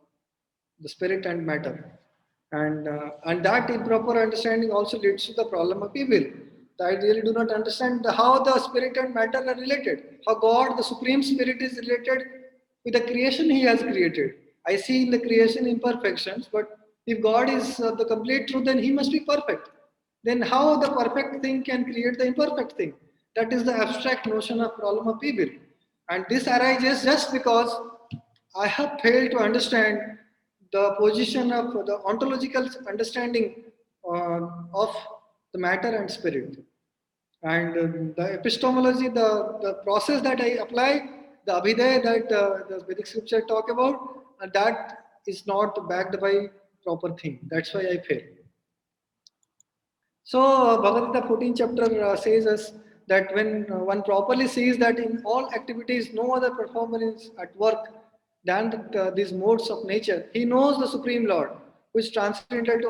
the spirit and matter, and that improper understanding also leads to the problem of evil. I really do not understand how the spirit and matter are related, how God the supreme spirit is related with the creation he has created. I see in the creation imperfections, but if God is the complete truth, then he must be perfect. Then how the perfect thing can create the imperfect thing? That is the abstract notion of problem of evil. And this arises just because I have failed to understand the position of the ontological understanding of the matter and spirit. And the epistemology, the process that I apply, the abhidaya that the Vedic scripture talk about, that is not backed by proper thing. That's why I fail. So Bhagavad Gita 14th chapter says us that when one properly sees that in all activities no other performer is at work than these modes of nature, he knows the Supreme Lord, which is transcendental to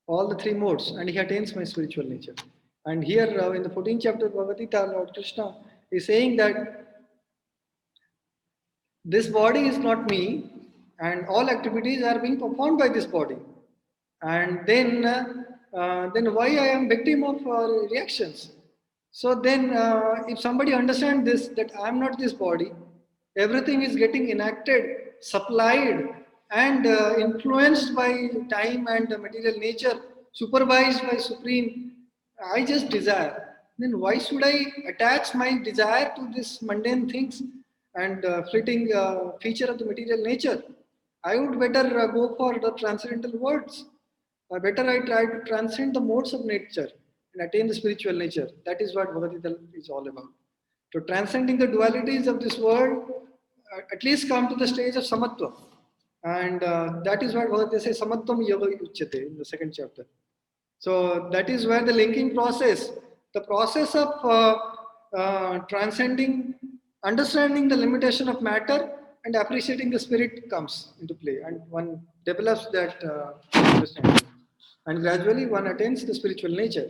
all the three modes, and he attains my spiritual nature. And here in the 14th chapter of Bhagavad Gita, Lord Krishna is saying that this body is not me, and all activities are being performed by this body. And then why I am victim of reactions? So then, if somebody understands this, that I am not this body, everything is getting enacted, supplied, and influenced by time and material nature, supervised by supreme. I just desire. Then why should I attach my desire to this mundane things and fleeting feature of the material nature? I would better go for the transcendental words. Better I try to transcend the modes of nature and attain the spiritual nature. That is what Bhagavad Gita is all about. To transcending the dualities of this world, at least come to the stage of samatva. And that is what Bhagavad Gita says, samatvam yoga uchyate in the second chapter. So that is where the linking process, the process of transcending, understanding the limitation of matter and appreciating the spirit comes into play, and one develops that understanding, and gradually one attains the spiritual nature,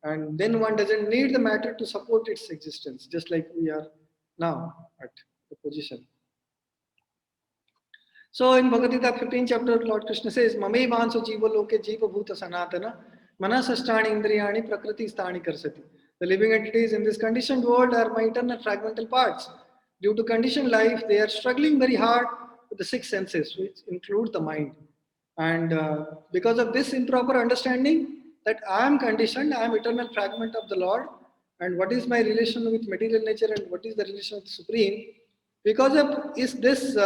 and then one doesn't need the matter to support its existence, just like we are now at the position. So in Bhagavad Gita 15th chapter, Lord Krishna says, Mame vanso jiva loke jiva bhuta sanatana manasasthani indriyani prakriti sthani karsati. The living entities in this conditioned world are my internal fragmental parts. Due to conditioned life, they are struggling very hard with the six senses, which include the mind. And because of this improper understanding that I am conditioned, I am eternal fragment of the Lord, and what is my relation with material nature and what is the relation with the Supreme, because of is this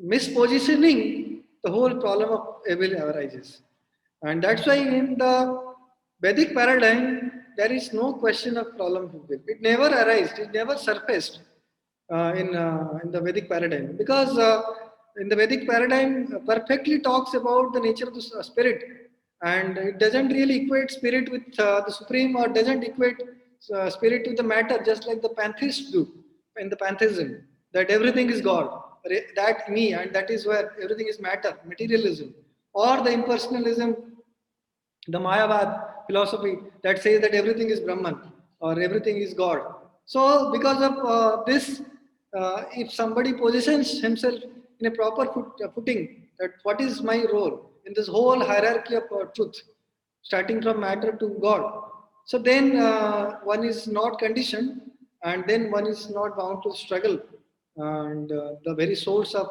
mispositioning, the whole problem of evil arises. And that's why in the Vedic paradigm, there is no question of problem of evil. It never arose, it never surfaced in the Vedic paradigm. Because in the Vedic paradigm, perfectly talks about the nature of the spirit. And it doesn't really equate spirit with the supreme, or doesn't equate spirit with the matter, just like the pantheists do in the pantheism, that everything is God, that me, and that is where everything is matter, materialism, or the impersonalism, the Mayavad philosophy that says that everything is Brahman or everything is God. So, because of this, if somebody positions himself in a proper footing, that what is my role in this whole hierarchy of truth, starting from matter to God, so then one is not conditioned, and then one is not bound to struggle. And the very source of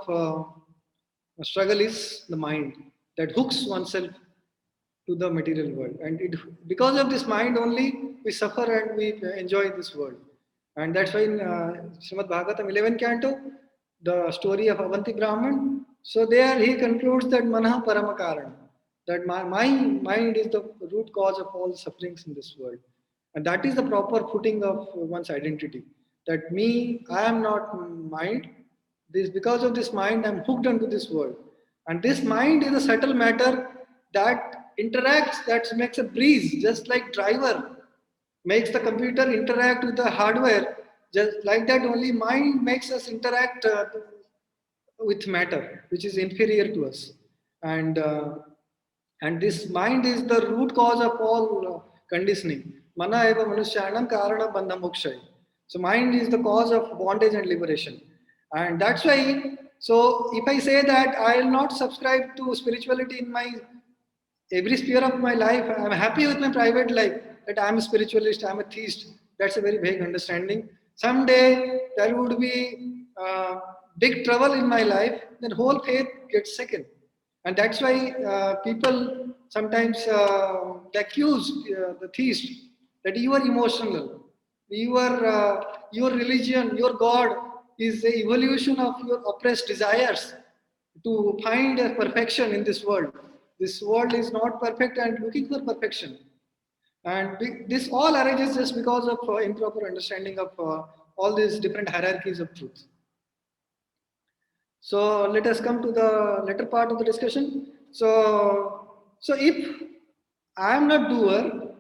struggle is the mind that hooks oneself to the material world, and because of this mind only we suffer and we enjoy this world. And that's why in Srimad Bhagavatam 11th canto, the story of Avanti Brahman, so there he concludes that Manah Paramakaran, that my mind is the root cause of all sufferings in this world, and that is the proper footing of one's identity, that me, I am not mind, this because of this mind I'm hooked onto this world. And this mind is a subtle matter that interacts, that makes a breeze, just like driver makes the computer interact with the hardware, just like that only mind makes us interact with matter, which is inferior to us. And and this mind is the root cause of all conditioning. Mana eva manushyanam karana bandha mokshay. So mind is the cause of bondage and liberation. And that's why, so if I say that I will not subscribe to spirituality in my every sphere of my life, I'm happy with my private life, that I'm a spiritualist, I'm a theist, that's a very vague understanding. Someday there would be big trouble in my life, then whole faith gets shaken. And that's why people sometimes accuse the theist that you are emotional, your religion, your God is the evolution of your oppressed desires to find a perfection in this world. This world is not perfect and looking for perfection. And this all arises just because of improper understanding of all these different hierarchies of truth. So let us come to the latter part of the discussion. So if I am not doer,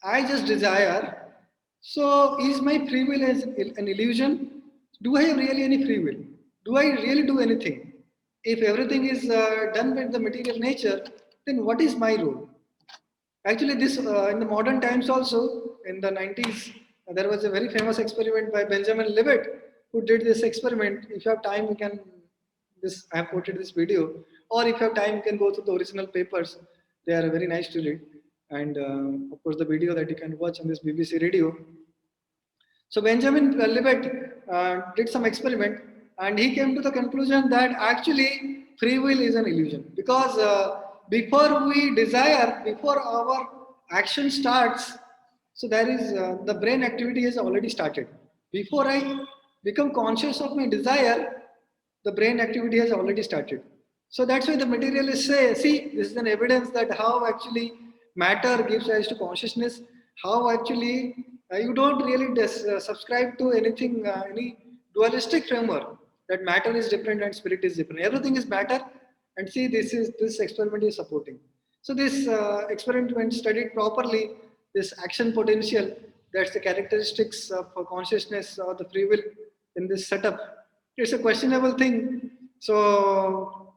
I just desire. So is my free will as an illusion? Do I have really any free will? Do I really do anything? If everything is done with the material nature, then what is my role? Actually, this in the modern times also, in the 90s, there was a very famous experiment by Benjamin Libet, who did this experiment. If you have time, you can. This I have quoted this video, or if you have time, you can go to the original papers. They are very nice to read, and of course, the video that you can watch on this BBC radio. So Benjamin Libet did some experiment, and he came to the conclusion that actually free will is an illusion, because before we desire, before our action starts, so there is the brain activity has already started. Before I become conscious of my desire, the brain activity has already started. So that's why the materialists say, see, this is an evidence that how actually matter gives rise to consciousness, how actually you don't really subscribe to anything, any dualistic framework, that matter is different and spirit is different. Everything is matter, and see, this experiment is supporting. So this experiment, when studied properly, this action potential, that's the characteristics of consciousness or the free will in this setup. It's a questionable thing. So,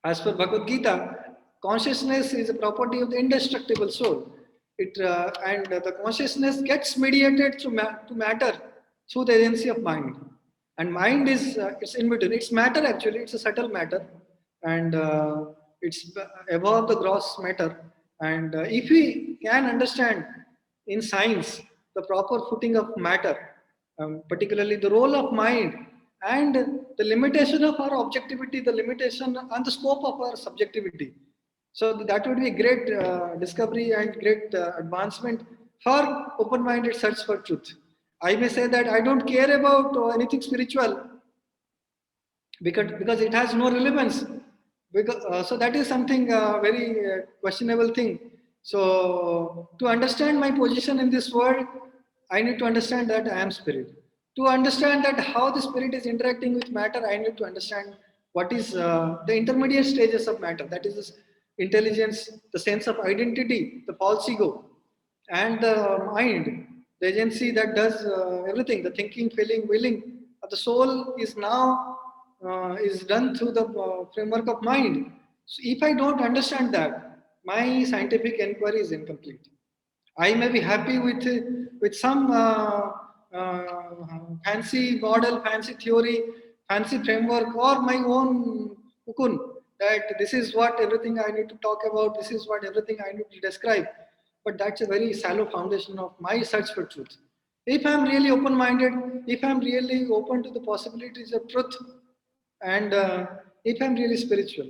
as per Bhagavad Gita, consciousness is a property of the indestructible soul. And the consciousness gets mediated through to matter through the agency of mind. And mind is it's in between. It's matter actually. It's a subtle matter, and it's above the gross matter. And if we can understand in science the proper footing of matter, particularly the role of mind and the limitation of our objectivity, the limitation and the scope of our subjectivity. So that would be a great discovery and great advancement for open-minded search for truth. I may say that I don't care about anything spiritual because it has no relevance. Because, so that is something very questionable thing. So to understand my position in this world, I need to understand that I am spirit. To understand that how the spirit is interacting with matter, I need to understand what is the intermediate stages of matter. That is this intelligence, the sense of identity, the false ego, and the mind, the agency that does everything, the thinking, feeling, willing of the soul is now is done through the framework of mind. So if I don't understand that, my scientific inquiry is incomplete. I may be happy with some fancy model, fancy theory, fancy framework, or my own cocoon that this is what everything I need to talk about, this is what everything I need to describe. But that's a very shallow foundation of my search for truth. If I'm really open minded, if I'm really open to the possibilities of truth, and if I'm really spiritual,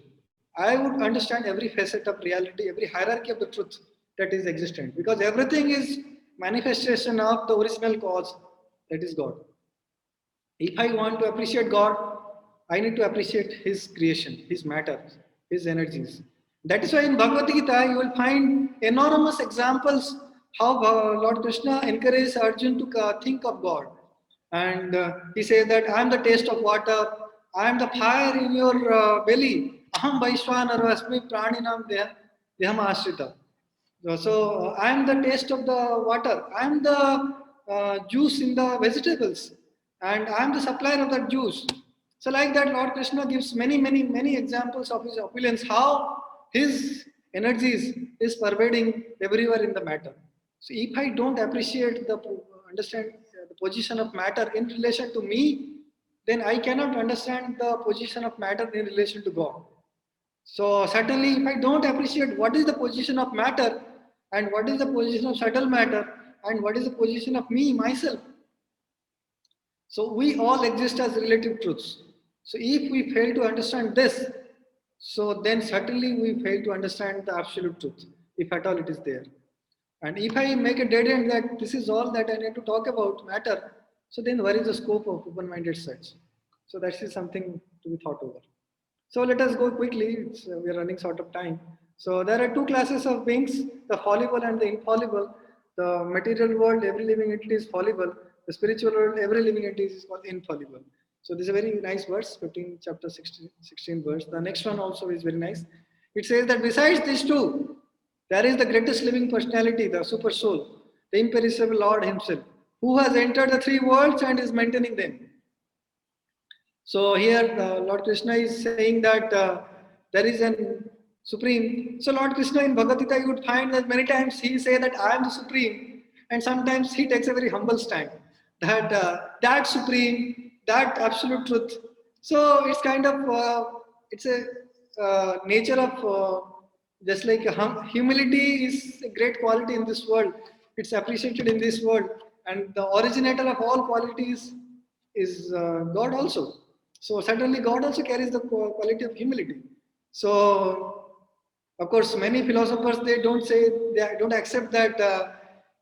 I would understand every facet of reality, every hierarchy of the truth that is existent, because everything is manifestation of the original cause, that is God. If I want to appreciate God, I need to appreciate His creation, His matter, His energies. That is why in Bhagavad Gita you will find enormous examples how Lord Krishna encourages Arjun to think of God. And he says that I am the taste of water, I am the fire in your belly, aham vaishwanaro asmi praninam deham ashrita. So I am the taste of the water. I am the juice in the vegetables, and I am the supplier of that juice. So like that, Lord Krishna gives many, many, many examples of his opulence, how his energies is pervading everywhere in the matter. So if I don't appreciate the understand the position of matter in relation to me, then I cannot understand the position of matter in relation to God. So certainly, if I don't appreciate what is the position of matter and what is the position of subtle matter and what is the position of me, myself, so we all exist as relative truths. So if we fail to understand this, so then certainly we fail to understand the absolute truth, if at all it is there. And if I make a dead end that this is all that I need to talk about matter, so then where is the scope of open-minded search? So that is something to be thought over. So let us go quickly. We are running short of time. So there are two classes of beings: the fallible and the infallible. The material world, every living entity is fallible. The spiritual world, every living entity is infallible. So this is a very nice verse, 15 chapter 16 verse. The next one also is very nice. It says that besides these two, there is the greatest living personality, the super soul, the imperishable Lord Himself, who has entered the three worlds and is maintaining them. So here Lord Krishna is saying that there is an supreme. So Lord Krishna in Bhagavad Gita, you would find that many times he say that I am the supreme, and sometimes he takes a very humble stand that that supreme, that absolute truth. So it's kind of it's a nature of just like humility is a great quality in this world. It's appreciated in this world, and the originator of all qualities is God also. So certainly God also carries the quality of humility. So of course many philosophers they don't say, they don't accept that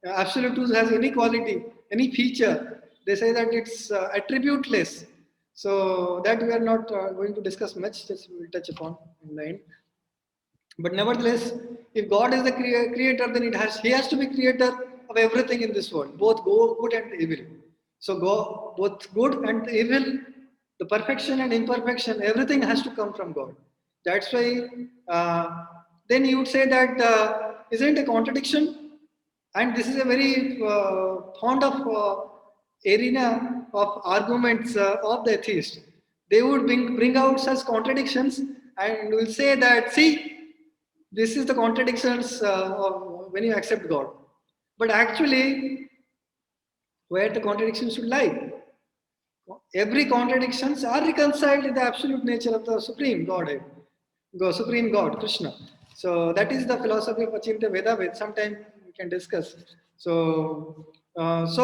absolute truth has any quality, any feature. They say that it's attributeless. So that we are not going to discuss much, just we'll touch upon in the end. But nevertheless, if God is the creator, then he has to be creator of everything in this world, both good and evil. So both good and evil, the perfection and imperfection, everything has to come from God. That's why then you would say that isn't a contradiction? And this is a very fond of arena of arguments of the atheist. They would bring out such contradictions and will say that, see, this is the contradictions of when you accept God. But actually, where the contradiction should lie? every contradictions are reconciled in the absolute nature of the Supreme Godhead, Supreme God, Krishna. So that is the philosophy of Achintya Veda, which sometime we can discuss. So, so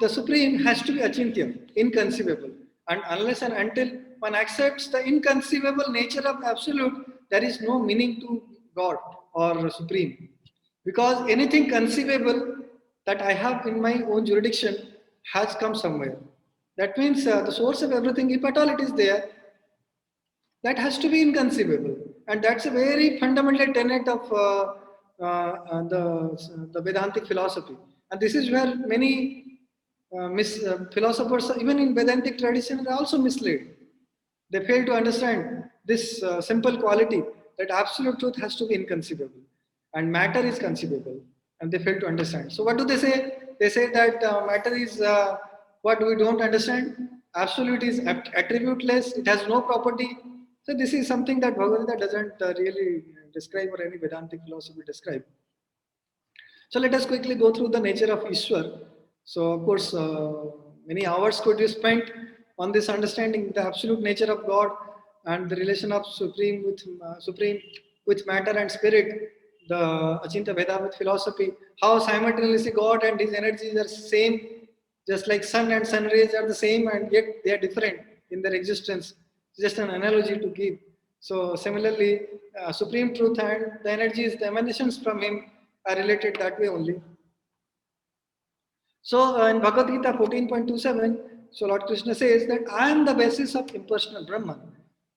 the Supreme has to be Achintya, inconceivable, and unless and until one accepts the inconceivable nature of Absolute, there is no meaning to God or Supreme, because anything conceivable that I have in my own jurisdiction has come somewhere. That means the source of everything, if at all it is there, that has to be inconceivable, and that's a very fundamental tenet of the Vedantic philosophy. And this is where many philosophers, even in Vedantic tradition, are also misled. They fail to understand this simple quality that absolute truth has to be inconceivable and matter is conceivable, and they fail to understand. So, what do they say? They say that matter is what we don't understand, absolute is attributeless, it has no property. So, this is something that Bhagavad Gita doesn't really describe, or any Vedantic philosophy describe. So let us quickly go through the nature of Ishwar. So of course, many hours could be spent on this understanding the absolute nature of God and the relation of supreme with matter and spirit. The Achintya Veda with philosophy, how simultaneously God and His energies are same, just like sun and sun rays are the same, and yet they are different in their existence. Just an analogy to give. So similarly, supreme truth and the energies, the emanations from Him are related that way only. So in Bhagavad Gita 14.27, so Lord Krishna says that I am the basis of impersonal Brahman,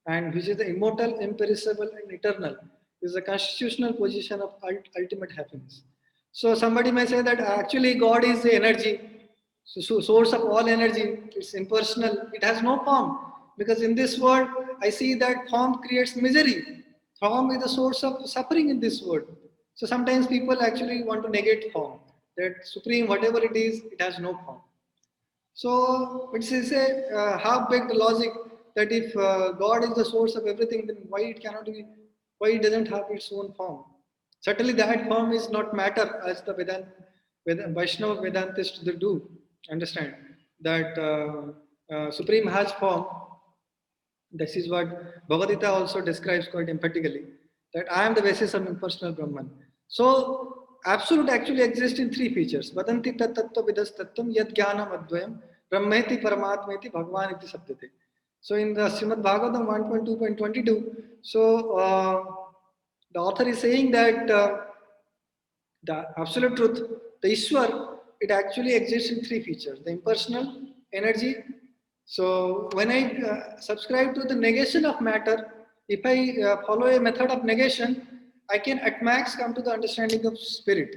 and which is the immortal, imperishable, and eternal, is the constitutional position of ultimate happiness. So somebody may say that actually God is the energy, so source of all energy. It's impersonal. It has no form, because in this world I see that form creates misery. Form is the source of suffering in this world. So sometimes people actually want to negate form. That supreme, whatever it is, it has no form. So it is a half-baked logic that if God is the source of everything, then why it cannot be, why it doesn't have its own form? Certainly, that form is not matter, as the Vaishnava Vedantists they do understand that Supreme has form. This is what Bhagavad Gita also describes quite emphatically, that I am the basis of impersonal Brahman. So, absolute actually exists in three features. Vadanti tat tattva vidas tattvam yad jnanam advayam brahmeti paramatmeti bhagavan iti sabdate. So, in the Srimad Bhagavatam 1.2.22, so the author is saying that the absolute truth, the Ishwar, it actually exists in three features: the impersonal, energy. So when I subscribe to the negation of matter, if I follow a method of negation, I can at max come to the understanding of spirit.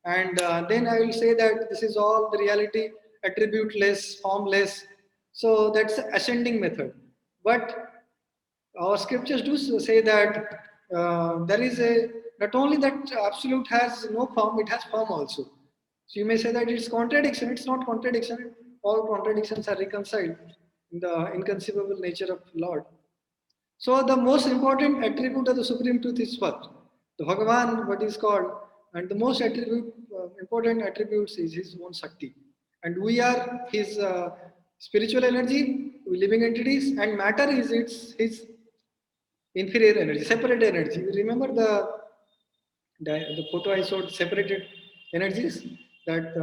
And then I will say that this is all the reality, attributeless, formless. So that's the ascending method. But our scriptures do say that there is a, not only that absolute has no form, it has form also. So you may say that it's contradiction. It's not contradiction. All contradictions are reconciled in the inconceivable nature of Lord. So the most important attribute of the supreme truth is what? The Bhagavan, what is called, and the most important attributes is his own Shakti. And we are his spiritual energy, living entities, and matter is his inferior energy, separate energy. You remember the photo I showed, separated energies, that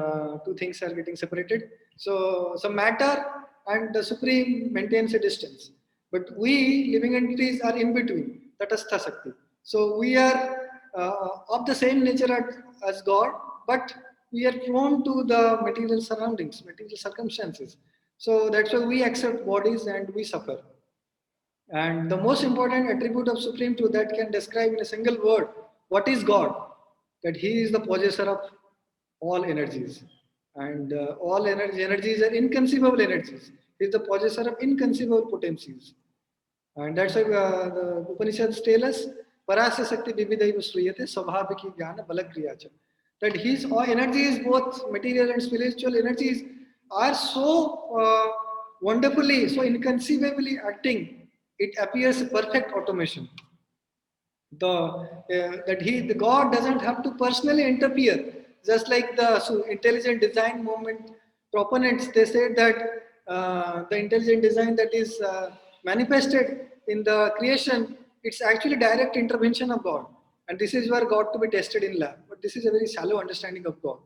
two things are getting separated. So some matter and the supreme maintains a distance, but we living entities are in between, tatastha Shakti. So we are of the same nature as God, but we are prone to the material surroundings, material circumstances. So that's why we accept bodies and we suffer. And the most important attribute of Supreme Truth that can describe in a single word what is God, that He is the possessor of all energies. And all energies are inconceivable energies. He is the possessor of inconceivable potencies. And that's why the Upanishads tell us, Parasya Sakti Vividaiva Sriyate Svabhaviki Jnana Balakriyacha. That his all energies, both material and spiritual energies, are so wonderfully, so inconceivably acting, it appears perfect automation. The God doesn't have to personally interfere, just like the intelligent design movement proponents, they said that the intelligent design that is manifested in the creation, it's actually direct intervention of God. And this is where God to be tested in lab. But this is a very shallow understanding of God.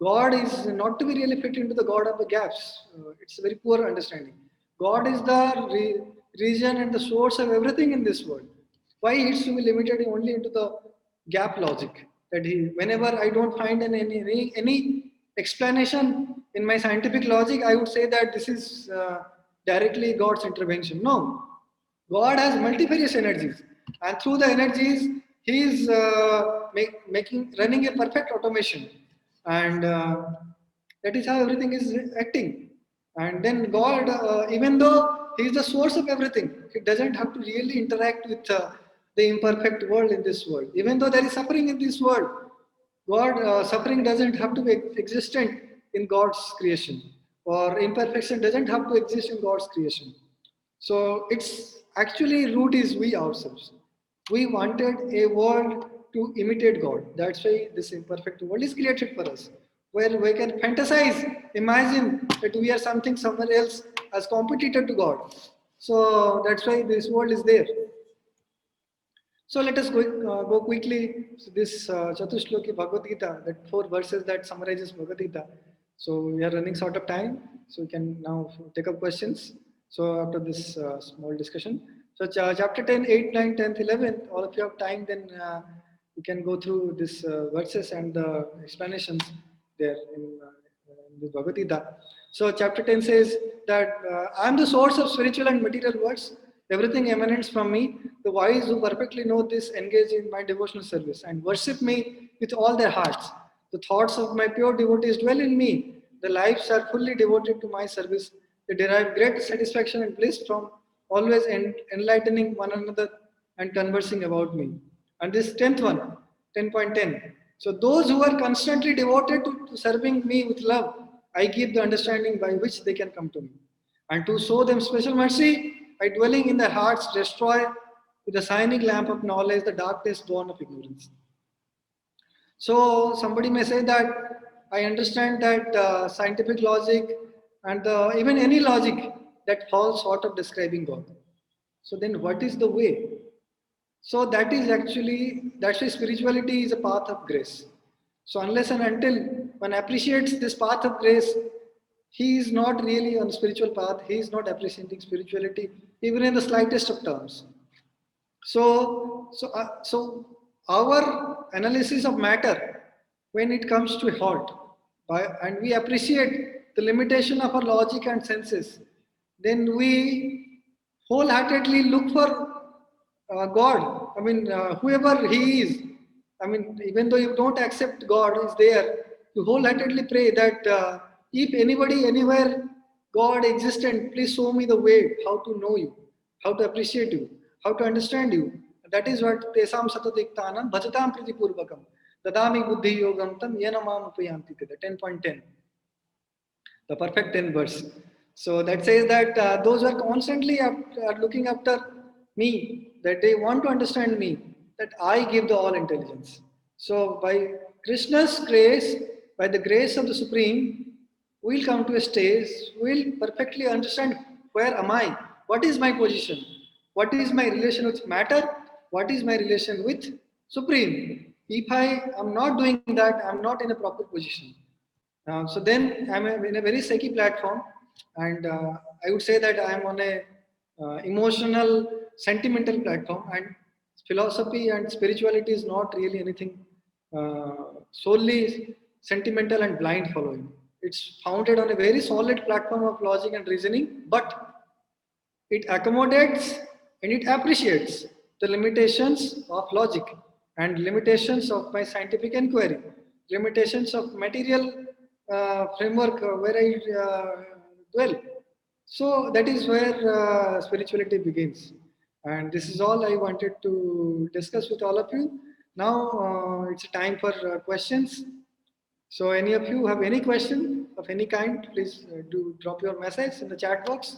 God is not to be really fit into the God of the gaps. It's a very poor understanding. God is the region and the source of everything in this world. Why it's to be limited only into the gap logic? That whenever I don't find any explanation in my scientific logic, I would say that this is directly God's intervention. No, God has multifarious energies, and through the energies, He is making running a perfect automation, and that is how everything is acting. And then God, even though He is the source of everything, He doesn't have to really interact with the imperfect world in this world. Even though there is suffering in this world, God suffering doesn't have to be existent in God's creation, or imperfection doesn't have to exist in God's creation. So it's actually root is we ourselves. We wanted a world to imitate God. That's why this imperfect world is created for us, where we can fantasize, imagine that we are something somewhere else as competitor to God. So that's why this world is there. So let us go quickly to this Chatushloki Bhagavad Gita, that 4 verses that summarizes Bhagavad Gita. So we are running short of time, so we can now take up questions. So after this small discussion, so chapter 10, 8, 9, 10, 11, all of you have time, then you can go through these verses and the explanations there in the Bhagavad Gita. So chapter 10 says that I am the source of spiritual and material words. Everything emanates from me. The wise who perfectly know this engage in my devotional service and worship me with all their hearts. The thoughts of my pure devotees dwell in me. The lives are fully devoted to my service. They derive great satisfaction and bliss from always enlightening one another and conversing about me. And this 10th one, 10.10. So those who are constantly devoted to serving me with love, I give the understanding by which they can come to me. And to show them special mercy, by dwelling in their hearts, destroy with the shining lamp of knowledge the darkness born of ignorance. So somebody may say that I understand that scientific logic and even any logic that falls short of describing God. So then what is the way? So that's why spirituality is a path of grace. So unless and until one appreciates this path of grace, he is not really on the spiritual path. He is not appreciating spirituality even in the slightest of terms. So our analysis of matter, when it comes to halt, and we appreciate the limitation of our logic and senses, then we wholeheartedly look for God. I mean, whoever He is. I mean, even though you don't accept God is there, you wholeheartedly pray that if anybody anywhere God existent, please show me the way how to know you, how to appreciate you, how to understand you. That is what tesam satatiktanam bhajatam pritipurvakam dadami buddhi yogam tam yena mam upayanti. 10.10, the perfect 10 verse. So that says that those who are constantly are looking after me, that they want to understand me, that I give the all intelligence. So by Krishna's grace, by the grace of the Supreme, we'll come to a stage, we'll perfectly understand where am I, what is my position, what is my relation with matter, what is my relation with Supreme. If I am not doing that, I'm not in a proper position. So then I'm in a very shaky platform, and I would say that I'm on a emotional, sentimental platform, and philosophy and spirituality is not really anything solely sentimental and blind following. It's founded on a very solid platform of logic and reasoning, but it accommodates and it appreciates the limitations of logic and limitations of my scientific inquiry, limitations of material framework where I dwell. So that is where spirituality begins. And this is all I wanted to discuss with all of you. Now it's time for questions. So any of you have any question of any kind, please do drop your message in the chat box.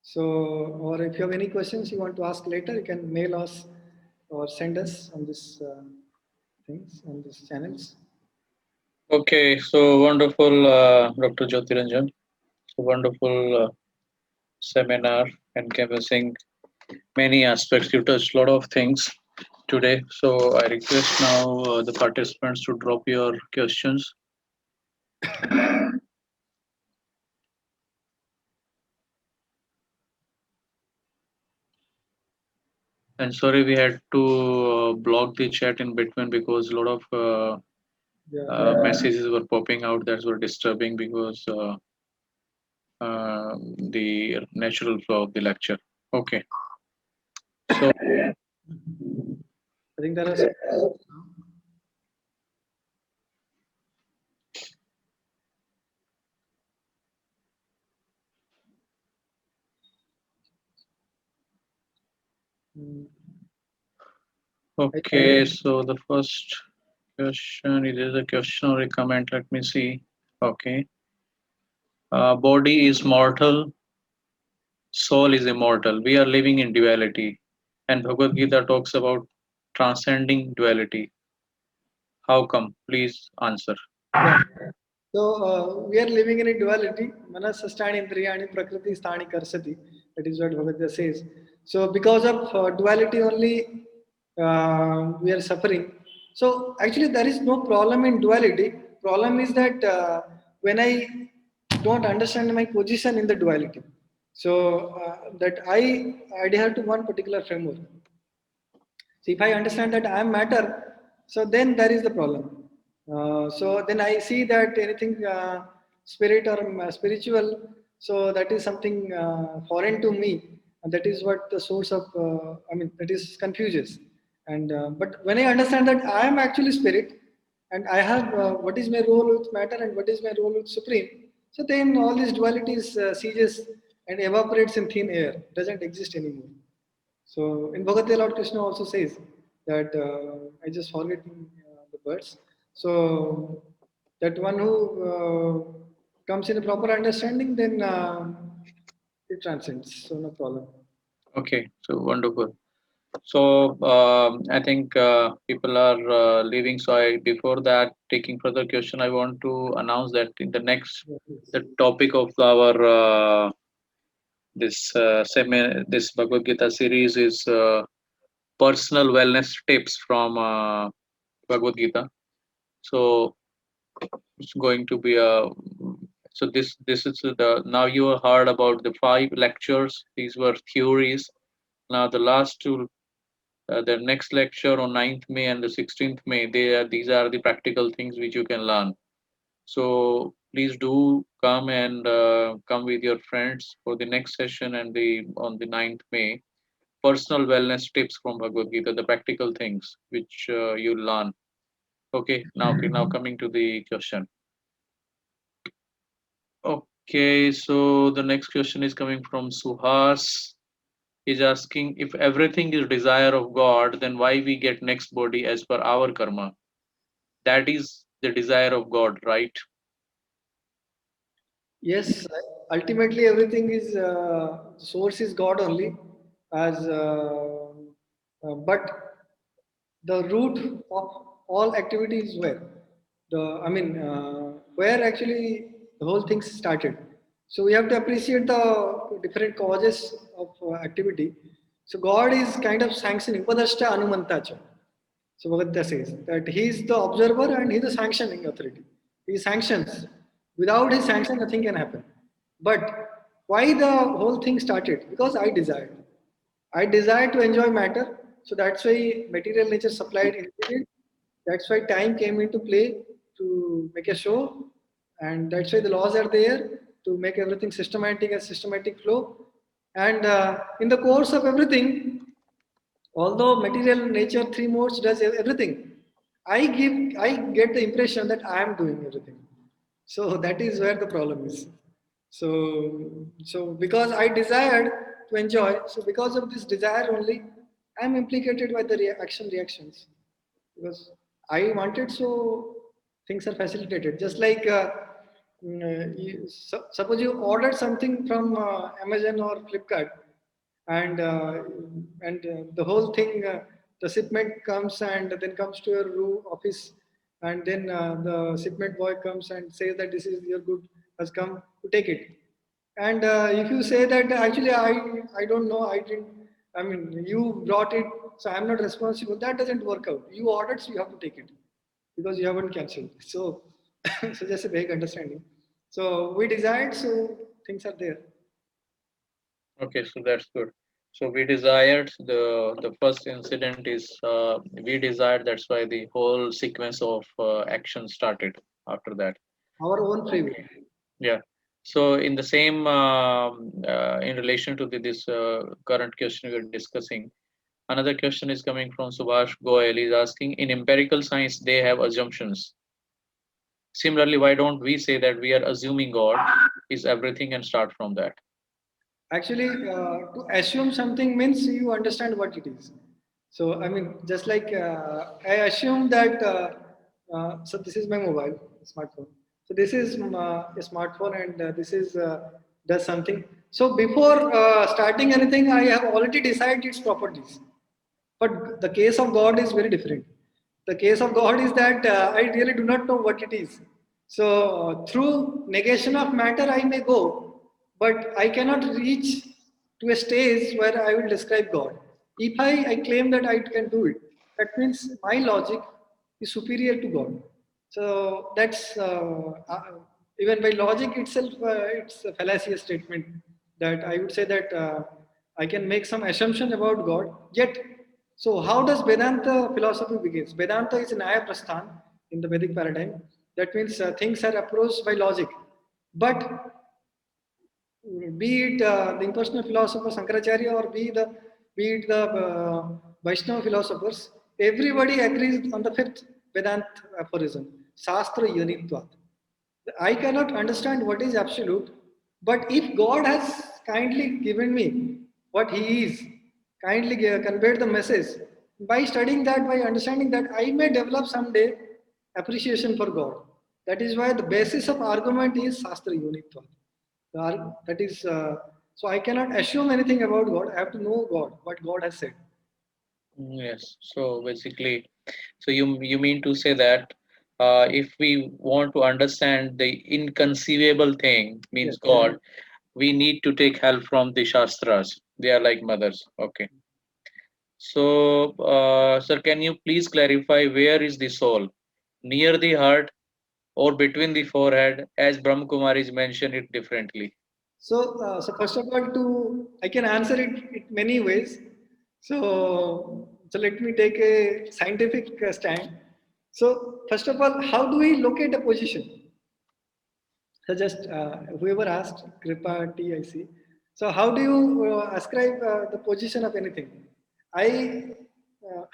So, or if you have any questions you want to ask later, you can mail us or send us on this things on these channels. Okay, so wonderful, Dr. Jyotiranjan. So wonderful seminar encompassing many aspects. You touched a lot of things today. So I request now the participants to drop your questions. And sorry, we had to block the chat in between because a lot of Yeah. messages were popping out that were disturbing because the natural flow of the lecture. Okay, so I think there are some. Mm, I, okay, so the first question, it is a question or a comment. Let me see. Okay, body is mortal, soul is immortal. We are living in duality, and Bhagavad Gita talks about transcending duality. How come? Please answer. yeah. So we are living in a duality. Manas sthani indriyani prakriti sthani karsati. That is what Bhagavad Gita says. So because of duality only, we are suffering. So actually, there is no problem in duality. Problem is that when I don't understand my position in the duality. So that I adhere to one particular framework. So if I understand that I am matter, so then there is the problem. So then I see that anything spirit or spiritual, so that is something foreign to me, and that is what the source of. I mean, that is confuses. And but when I understand that I am actually spirit, and I have what is my role with matter and what is my role with supreme. So then all these dualities ceases and evaporates in thin air, doesn't exist anymore. So in Bhagavad Gita, Lord Krishna also says that I just forget the words. So that one who comes in a proper understanding, then it transcends. So no problem. Okay, so wonderful. So I think people are leaving. So before that, taking further question, I want to announce that in the next, Yes. the topic of our this Bhagavad Gita series is personal wellness tips from Bhagavad Gita. So it's going to be a so this is the now you have heard about the five lectures. These were theories. Now the last two, the next lecture on 9th May and the 16th May, these are the practical things which you can learn. So please do come and come with your friends for the next session and the on the 9th May. Personal wellness tips from Bhagavad Gita, the practical things which you learn. Okay, now coming to the question. Okay, so the next question is coming from Suhas. He's asking if everything is desire of God, then why we get next body as per our karma? That is the desire of God, right? Yes, ultimately everything is source is God only, as but the root of all activity is where the I mean where actually the whole thing started. So we have to appreciate the different causes of activity. So God is kind of sanctioning upadashta anumantacha. So Bhagavad says that he is the observer and he is the sanctioning authority. He sanctions. Without his sanction, nothing can happen. But why the whole thing started? Because I desired. I desire to enjoy matter, so that's why material nature supplied ingredients. That's why time came into play to make a show, and that's why the laws are there to make everything systematic and systematic flow. And in the course of everything, although material nature three modes does everything, I get the impression that I am doing everything. So that is where the problem is. So because I desired to enjoy, so because of this desire only, I am implicated by the reactions. Because I wanted, so things are facilitated. Just like suppose you ordered something from Amazon or Flipkart, and the whole thing, the shipment comes and then comes to your room office, and then the shipment boy comes and says that this is your good has come to take it. And if you say that actually I don't know, I didn't, I mean you brought it, so I'm not responsible. That doesn't work out. You ordered, so you have to take it because you haven't cancelled. So, so just a vague understanding. So we desired, so things are there. Okay, so that's good. So we desired the first incident is we desired. That's why the whole sequence of action started after that. Our own free will. Okay. Yeah. So in the same in relation to this current question we are discussing, another question is coming from Subhash Goyal. He's asking, in empirical science they have assumptions. Similarly, why don't we say that we are assuming God is everything and start from that? Actually, to assume something means you understand what it is. So, I mean, just like I assume that, so this is my mobile, smartphone. So this is a smartphone and this is does something. So before starting anything, I have already decided its properties. But the case of God is very different. The case of God is that I really do not know what it is. So through negation of matter, I may go, but I cannot reach to a stage where I will describe God. If I claim that I can do it, that means my logic is superior to God. So that's even by logic itself, it's a fallacious statement that I would say that I can make some assumption about God. Yet, so how does Vedanta philosophy begins? Vedanta is an Nyaya Prasthan in the Vedic paradigm. That means things are approached by logic. But be it the impersonal philosopher Shankaracharya or be it the Vaishnava philosophers, everybody agrees on the fifth Vedant aphorism, Shastra Yanitvat. I cannot understand what is absolute, but if God has kindly given me what He is, kindly conveyed the message, by studying that, by understanding that, I may develop someday appreciation for God. That is why the basis of argument is Shastra Unitva. That is, so I cannot assume anything about God. I have to know God, what God has said. Yes. So basically, so you mean to say that if we want to understand the inconceivable thing, Yes. means God, we need to take help from the Shastras. They are like mothers. Okay. So, sir, can you please clarify where is the soul? Near the heart or between the forehead, as Brahma Kumaris mentioned it differently. So first of all, I can answer it many ways. So let me take a scientific stand. So first of all, how do we locate a position? So just whoever asked, Kripa T, I see. So how do you ascribe the position of anything? I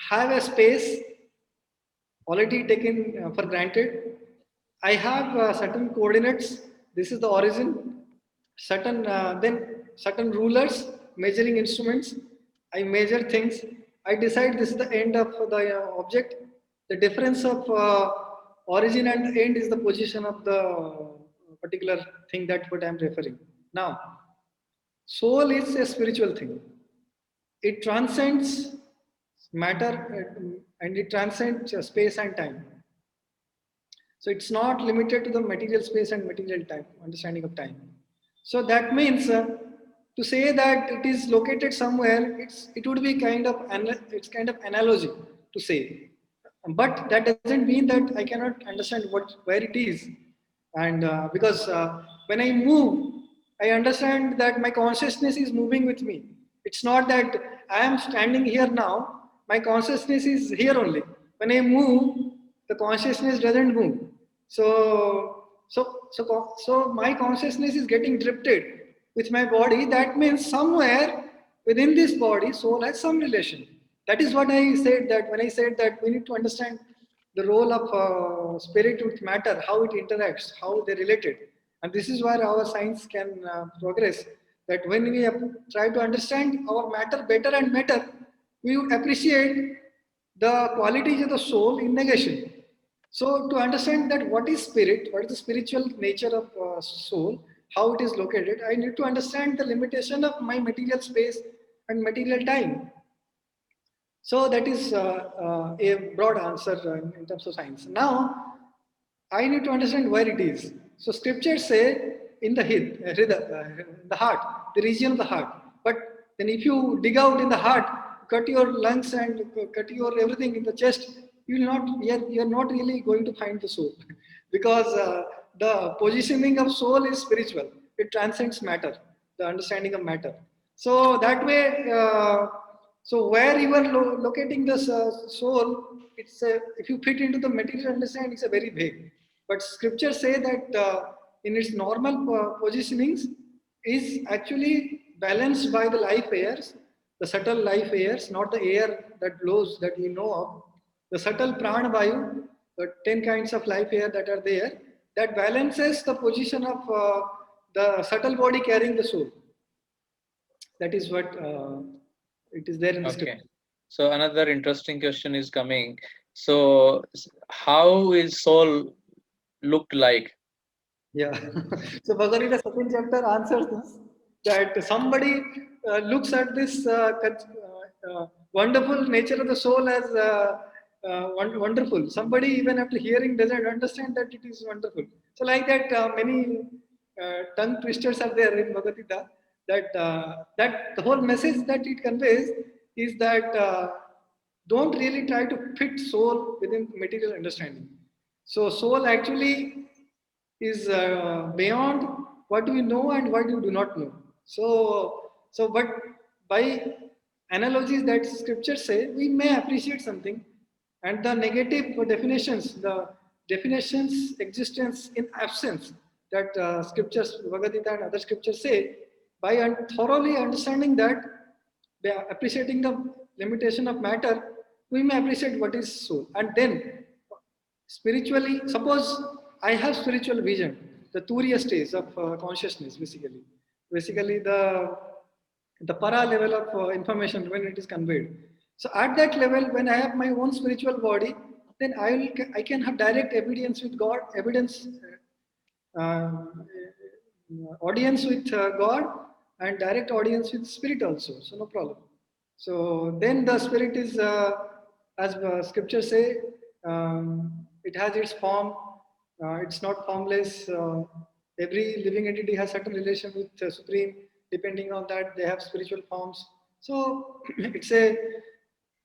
have a space already taken for granted. I have certain coordinates. This is the origin. Certain rulers, measuring instruments. I measure things. I decide this is the end of the object. The difference of origin and end is the position of the particular thing that what I am referring. Now, soul is a spiritual thing. It transcends matter and it transcends space and time. So it's not limited to the material space and material time, understanding of time. So that means to say that it is located somewhere, it would be it's kind of analogy to say. But that doesn't mean that I cannot understand where it is. And because when I move, I understand that my consciousness is moving with me. It's not that I am standing here now, my consciousness is here only. When I move, the consciousness doesn't move. So my consciousness is getting drifted with my body. That means somewhere within this body, soul has some relation. That is what I said, that when I said that we need to understand the role of spirit with matter, how it interacts, how they related. And this is where our science can progress. That when we try to understand our matter better and better, we would appreciate the qualities of the soul in negation. So to understand that what is spirit, what is the spiritual nature of soul, how it is located, I need to understand the limitation of my material space and material time. So that is a broad answer in terms of science. Now, I need to understand where it is. So scriptures say in the the heart, the region of the heart. But then if you dig out in the heart, cut your lungs and cut your everything in the chest, you will not. You're not really going to find the soul, because the positioning of soul is spiritual. It transcends matter, the understanding of matter. So that way. So where you are locating the soul, it's if you fit into the material understanding, it's a very vague. But scriptures say that in its normal positionings is actually balanced by the life airs, the subtle life airs, not the air that blows that we know of. The subtle prana vayu, the 10 kinds of life air that are there, that balances the position of the subtle body carrying the soul. That is what it is there in the Okay. script. So another interesting question is coming. So how is soul looked like? Yeah. So Bhagavad Gita second chapter answers this, that somebody looks at this wonderful nature of the soul as wonderful. Somebody even after hearing doesn't understand that it is wonderful. So like that, many tongue twisters are there in Bhagavad Gita. That the whole message that it conveys is that don't really try to fit soul within material understanding. So soul actually is beyond what we know and what we do not know. But by analogies that scriptures say, we may appreciate something, and the negative definitions, the definitions existence in absence that scriptures, Bhagavad Gita and other scriptures say, by thoroughly understanding that, by appreciating the limitation of matter, we may appreciate what is soul, and then spiritually, suppose I have spiritual vision, the turiya stage of consciousness, basically the para level of information when it is conveyed. So at that level, when I have my own spiritual body, then I can have direct evidence with God, evidence uh, audience with God, and direct audience with spirit also. So no problem. So then the spirit is, as scriptures say, it has its form. It's not formless. Every living entity has certain relation with supreme. Depending on that, they have spiritual forms. So it's a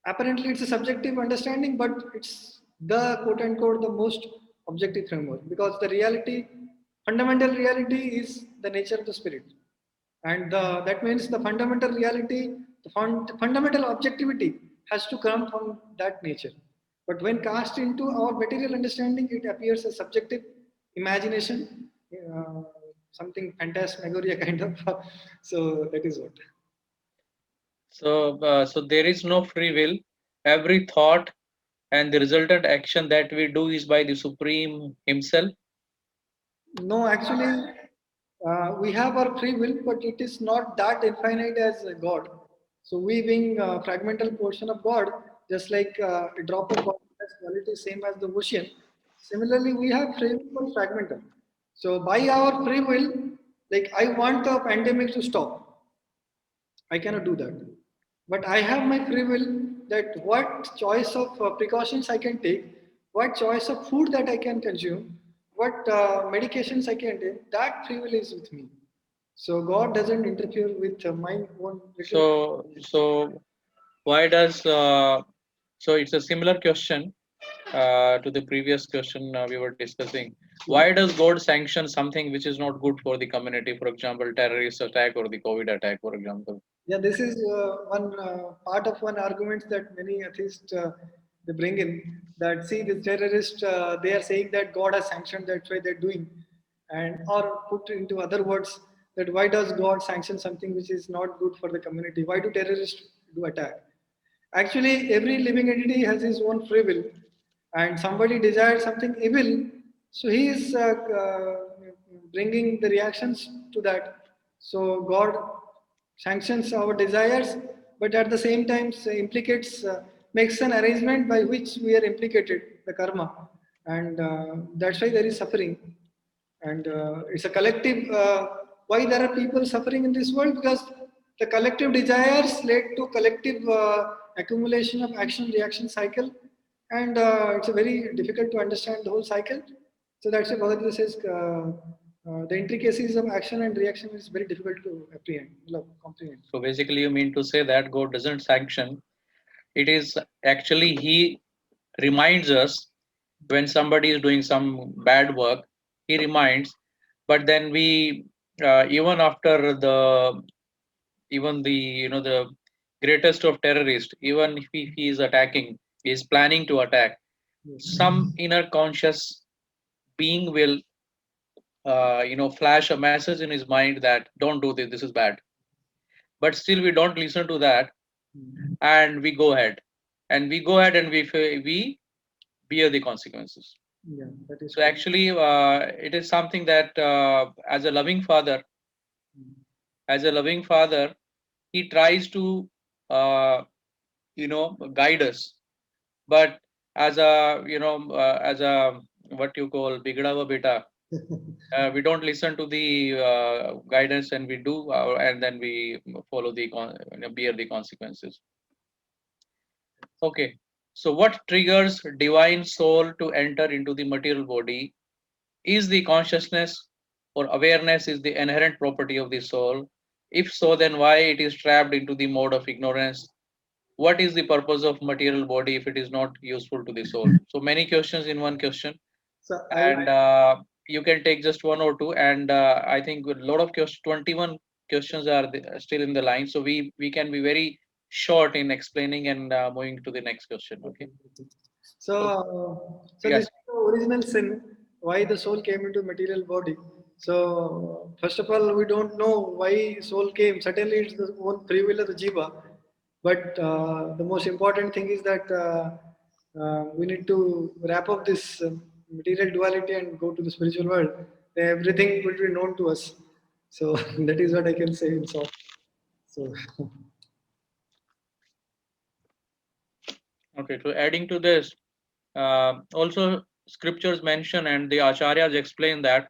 apparently it's a subjective understanding, but it's the quote unquote the most objective framework, because the reality, fundamental reality is the nature of the spirit, and that means the fundamental reality, the fundamental objectivity has to come from that nature. But when cast into our material understanding, it appears as subjective imagination, uh, something phantasmagoria kind of. So that is what. So there is no free will. Every thought and the resultant action that we do is by the Supreme Himself. No, actually, we have our free will, but it is not that infinite as God. So we being a fragmental portion of God, just like a drop of water has quality same as the ocean. Similarly, we have free will but fragmental. So by our free will, like I want the pandemic to stop. I cannot do that. But I have my free will that what choice of precautions I can take, what choice of food that I can consume, what medications I can take, that free will is with me. So God doesn't interfere with my own little. So why does so it's a similar question to the previous question we were discussing. Why does God sanction something which is not good for the community? For example, terrorist attack or the COVID attack, for example. Yeah, this is one part of one argument that many atheists they bring in, that see the terrorists they are saying that God has sanctioned, that's why they're doing, and or put into other words that why does God sanction something which is not good for the community? Why do terrorists do attack? Actually, every living entity has his own free will, and somebody desires something evil, so he is bringing the reactions to that. So God sanctions our desires, but at the same time implicates, makes an arrangement by which we are implicated, the karma, and that's why there is suffering, and it's a collective. Why there are people suffering in this world? Because the collective desires led to collective accumulation of action-reaction cycle, and it's a very difficult to understand the whole cycle. So that's why Bhagavad Gita says the intricacies of action and reaction is very difficult to apprehend, comprehend. So basically, you mean to say that God doesn't sanction. It is actually He reminds us when somebody is doing some bad work. He reminds, but then we even after the even the greatest of terrorists, even if he is attacking, he is planning to attack, some inner conscious being will flash a message in his mind that don't do this, this is bad, but still we don't listen to that, and we go ahead and we bear the consequences. Yeah, that is So actually it is something that as a loving father, he tries to uh, guide us, but as a as a what you call bigda hua beta, we don't listen to the guidance, and we do and then we follow bear the consequences. Okay, so what triggers divine soul to enter into the material body? Is the consciousness or awareness is the inherent property of the soul? If so, then why it is trapped into the mode of ignorance? What is the purpose of material body if it is not useful to the soul? So many questions in one question, so and you can take just one or two. And I think a lot of questions, 21 questions are still in the line, so we can be very short in explaining and moving to the next question. Okay. So, this Yes. is the original sin, why the soul came into material body. So, first of all, we don't know why soul came. Certainly, it's the own free will of the jiva. But the most important thing is that we need to wrap up this material duality and go to the spiritual world. Then everything will be known to us. So, that is what I can say in short. So, Okay, so adding to this, also scriptures mention and the acharyas explain that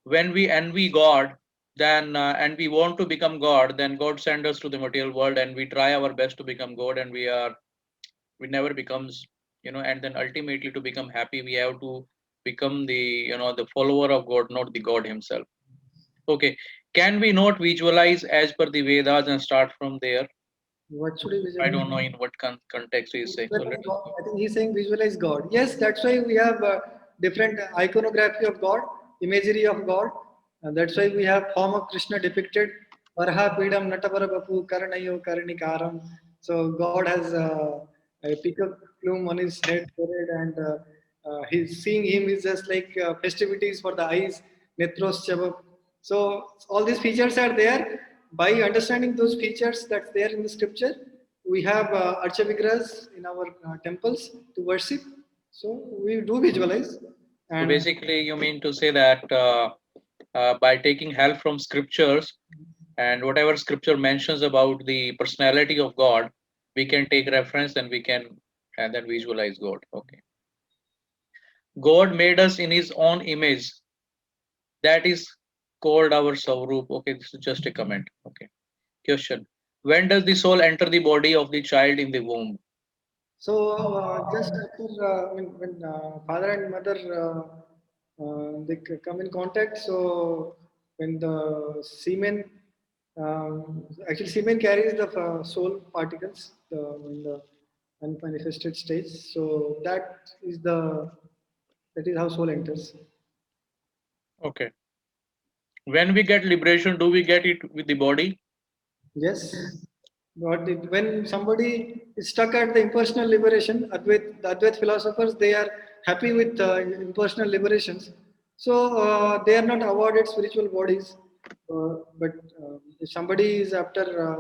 when we envy God, then and we want to become God, then God sends us to the material world, and we try our best to become God, and we never becomes, and then ultimately to become happy, we have to become the follower of God, not the God Himself. Okay, can we not visualize as per the Vedas and start from there? what should we I visualize? don't know in what context he is saying. So let us go. I think he's saying visualize God. Yes, that's why we have different iconography of God, imagery of God. And that's why we have form of Krishna depicted. Varha Pidam Natavara Bapu Karanayo Karanikaram. So God has a peacock plume on his head, forehead, and he's seeing him is just like festivities for the eyes, Netros Chabak. So all these features are there. By understanding those features that's there in the scripture, we have Archa Vigrahas in our temples to worship. So we do visualize. So And basically, you mean to say that by taking help from scriptures and whatever scripture mentions about the personality of God, we can take reference and we can and then visualize God. Okay. God made us in His own image. That is called our Savrup. Okay, this is just a comment. Okay. Question. When does the soul enter the body of the child in the womb? so just after when father and mother come in contact, so when the semen actually semen carries the soul particles in the unmanifested stage. So that is how soul enters. Okay. When we get liberation, do we get it with the body? Yes. When somebody is stuck at the impersonal liberation, the Advait philosophers, they are happy with impersonal liberations. So they are not awarded spiritual bodies. But if somebody is after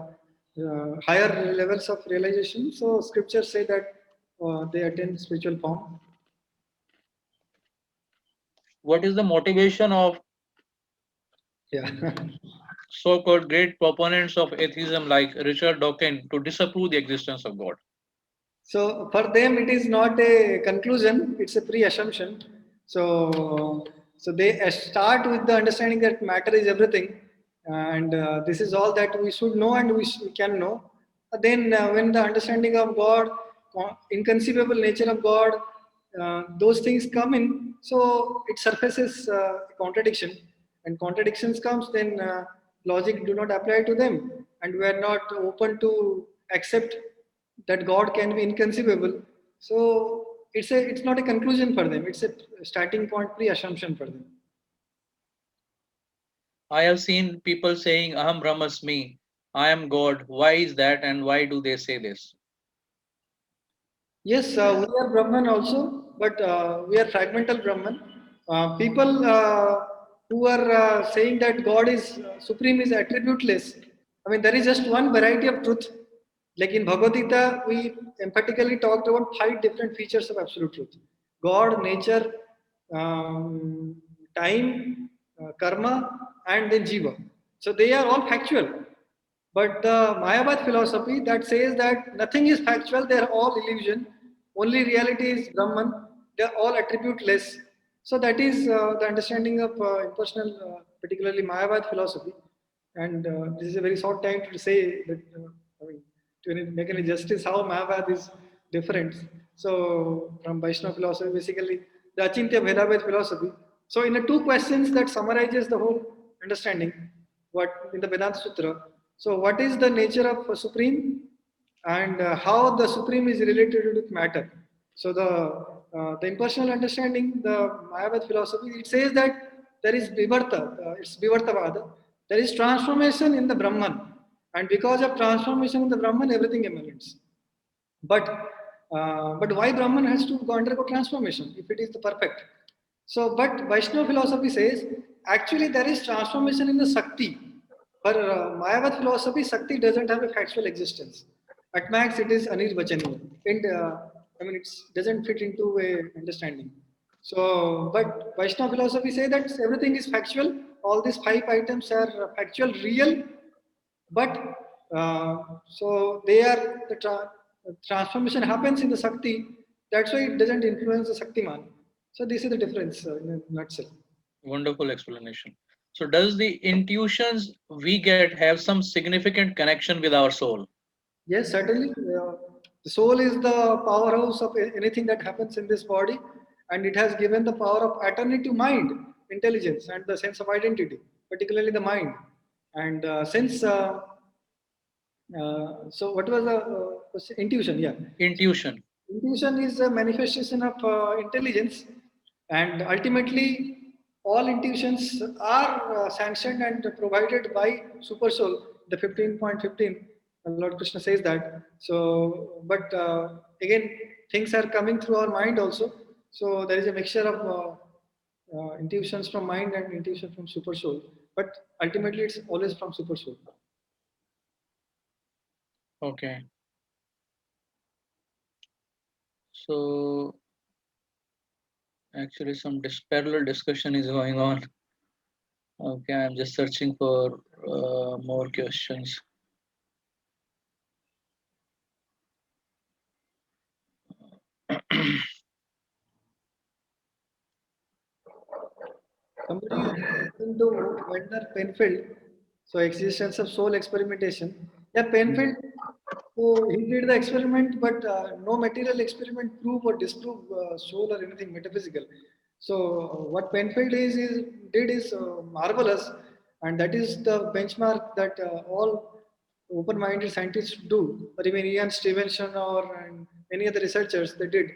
higher levels of realization, so scriptures say that they attain spiritual form. What is the motivation of Yeah. so-called great proponents of atheism like Richard Dawkins to disapprove the existence of God? So for them, it is not a conclusion; it's a pre-assumption. So they start with the understanding that matter is everything, and this is all that we should know and we can know. then when the understanding of God, inconceivable nature of God, those things come in, so it surfaces contradiction, and contradictions comes, then logic do not apply to them, and we are not open to accept that God can be inconceivable. So it's not a conclusion for them; it's a starting point, pre-assumption for them. I have seen people saying Aham Brahmasmi, I am God. Why is that and why do they say this? Yes, we are Brahman also, but we are fragmental Brahman. People who are saying that God is supreme is attributeless. I mean, there is just one variety of truth. Like in Bhagavad Gita, we emphatically talked about five different features of absolute truth: God, nature, um, time, karma, and then jiva. So they are all factual. But the Mayavad philosophy that says that nothing is factual, they are all illusion, only reality is Brahman, they are all attributeless. So that is the understanding of impersonal, particularly Mayavad philosophy. And this is a very short time to say that, I mean, to make any justice how Mayavad is different. So from Vaishnava philosophy, basically the Achintya Bhedabhed philosophy. So in the two questions that summarizes the whole understanding, what in the Vedanta Sutra. So, what is the nature of Supreme, and how the Supreme is related with matter? So, the impersonal understanding, the Mayavad philosophy, it says that there is Vivarta, it's Vivartavada, there is transformation in the Brahman, and because of transformation in the Brahman, everything emanates. But but why Brahman has to go undergo transformation if it is the perfect? So, but Vaishnava philosophy says actually there is transformation in the Sakti. For Mayavad philosophy, Sakti doesn't have a factual existence. At max, it is anirvachaniya. And I mean, it doesn't fit into a understanding. So, but Vaishnava philosophy say that everything is factual. All these five items are factual, real, but so they are the transformation happens in the Sakti. That's why it doesn't influence the Saktiman. So this is the difference in a nutshell. Wonderful explanation. So, does the intuitions we get have some significant connection with our soul? Yes, certainly. The soul is the powerhouse of anything that happens in this body, and it has given the power of attorney to mind, intelligence, and the sense of identity, particularly the mind. And since so, what was the intuition? Yeah, Intuition. intuition is a manifestation of intelligence, and ultimately, all intuitions are sanctioned and provided by Super Soul, the 15.15. Lord Krishna says that. So, but again, things are coming through our mind also. So, there is a mixture of intuitions from mind and intuition from Super Soul. But ultimately, it's always from Super Soul. Okay. So, actually, some parallel discussion is going on. Okay, I'm just searching for more questions. Somebody is referring to Werner Penfield. So existence of soul experimentation. Yeah, Penfield. So he did the experiment, but no material experiment prove or disprove soul or anything metaphysical. So what Penfield did is marvelous, and that is the benchmark that all open-minded scientists do, or even Ian Stevenson or and any other researchers they did.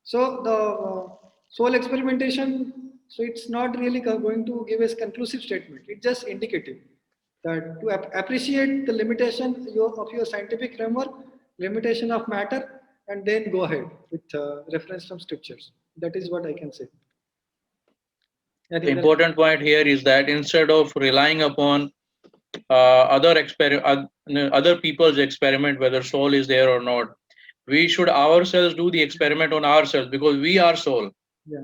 So the soul experimentation, so it's not really going to give us conclusive statement. It's just indicative that to appreciate the limitation of your scientific framework, limitation of matter, and then go ahead with reference from scriptures. That is what I can say. I The think that important point here is that instead of relying upon other people's experiment, whether soul is there or not, we should ourselves do the experiment on ourselves because we are soul, yeah,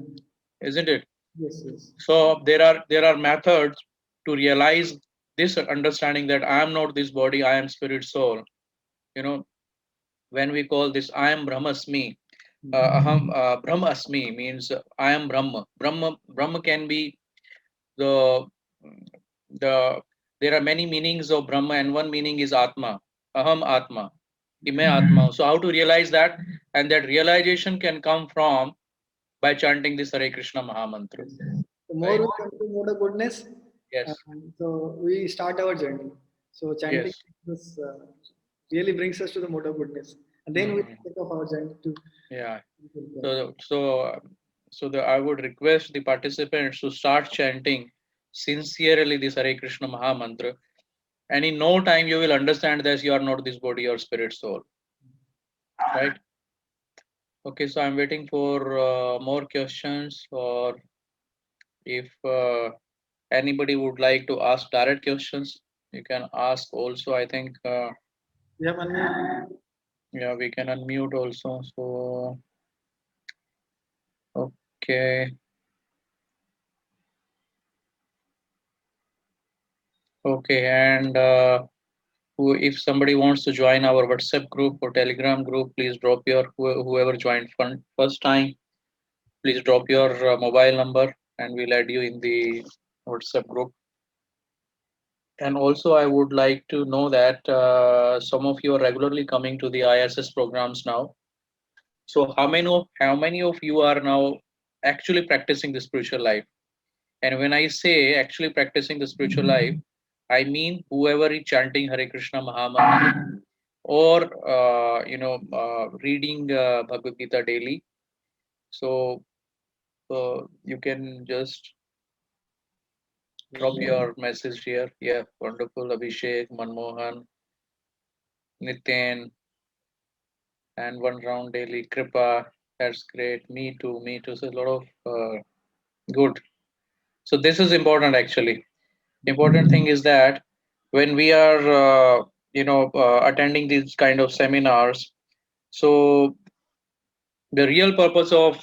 isn't it? yes, yes, So there are methods to realize this understanding that I am not this body, I am spirit soul. You know, when we call this I am Brahmasmi, Brahmasmi means I am Brahma. Brahma can be the the there are many meanings of Brahma, and one meaning is Atma, Aham Atma. कि मैं आत्मा हूँ. So how to realize that? And that realization can come from by chanting this Hare Krishna Mahamantra. The more we come to mode of goodness, Yes. so we start our journey. So chanting Yes. this really brings us to the mode of goodness, and then we Mhm. take off our journey to. Yeah. So I would request the participants to start chanting sincerely this Hare Krishna Mahamantra, and in no time you will understand that you are not this body or spirit soul, right? Okay, so I'm waiting for more questions, or if anybody would like to ask direct questions, you can ask also. I think We have unmute. yeah, we can unmute also. So okay, okay, and if somebody wants to join our WhatsApp group or Telegram group, please drop your whoever joined first time. Please drop your mobile number, and we'll add you in the WhatsApp group. And also, I would like to know that some of you are regularly coming to the ISS programs now. So how many of you are now actually practicing the spiritual life? And when I say actually practicing the spiritual life, I mean whoever is chanting Hare Krishna Mahamantra or reading Bhagavad Gita daily. So you can just drop your message here. Yeah, wonderful. Abhishek, Manmohan, Nitin, and one round daily. Kripa, that's great. Me too. Me too. So a lot of good. So this is important actually. Important thing is that when we are attending these kind of seminars, so the real purpose of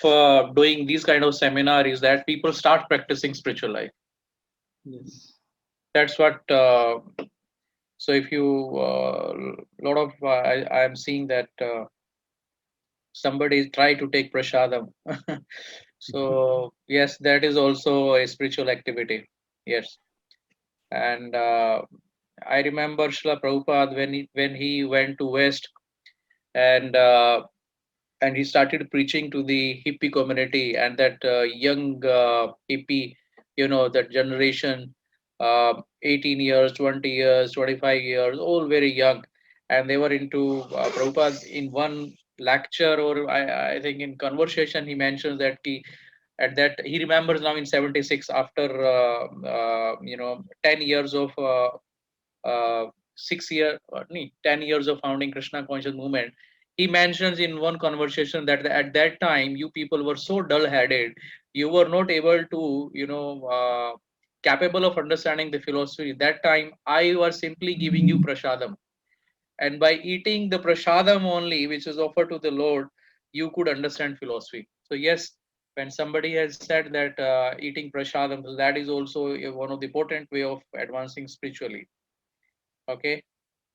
doing these kind of seminar is that people start practicing spiritual life. Yes. That's what so if you lot of I am seeing that somebody try to take prasadam. So yes, that is also a spiritual activity. Yes. And I remember Srila Prabhupada when he went to West, and and he started preaching to the hippie community, and that young hippie, that generation, 18 years, 20 years, 25 years, all very young, and they were into Prabhupada. In one lecture, or I think in conversation, he mentions that at that he remembers now in 76, after 10 years of 6 year, 10 years of founding Krishna conscious movement. He mentions in one conversation that at that time you people were so dull headed, you were not able to, capable of understanding the philosophy. That time I was simply giving you prasadam, and by eating the prasadam only, which is offered to the Lord, you could understand philosophy. So yes, when somebody has said that eating prasadam, so that is also one of the important way of advancing spiritually. Okay,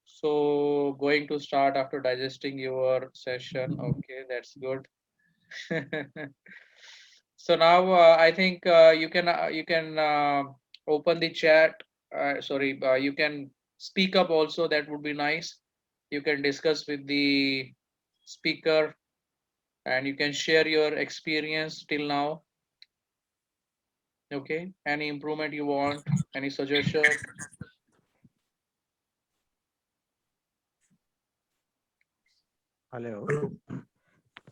so going to start after digesting your session. Okay, that's good. So now I think you can open the chat. Sorry, you can speak up also. That would be nice. You can discuss with the speaker, and you can share your experience till now. Okay, any improvement you want, any suggestion? Hello.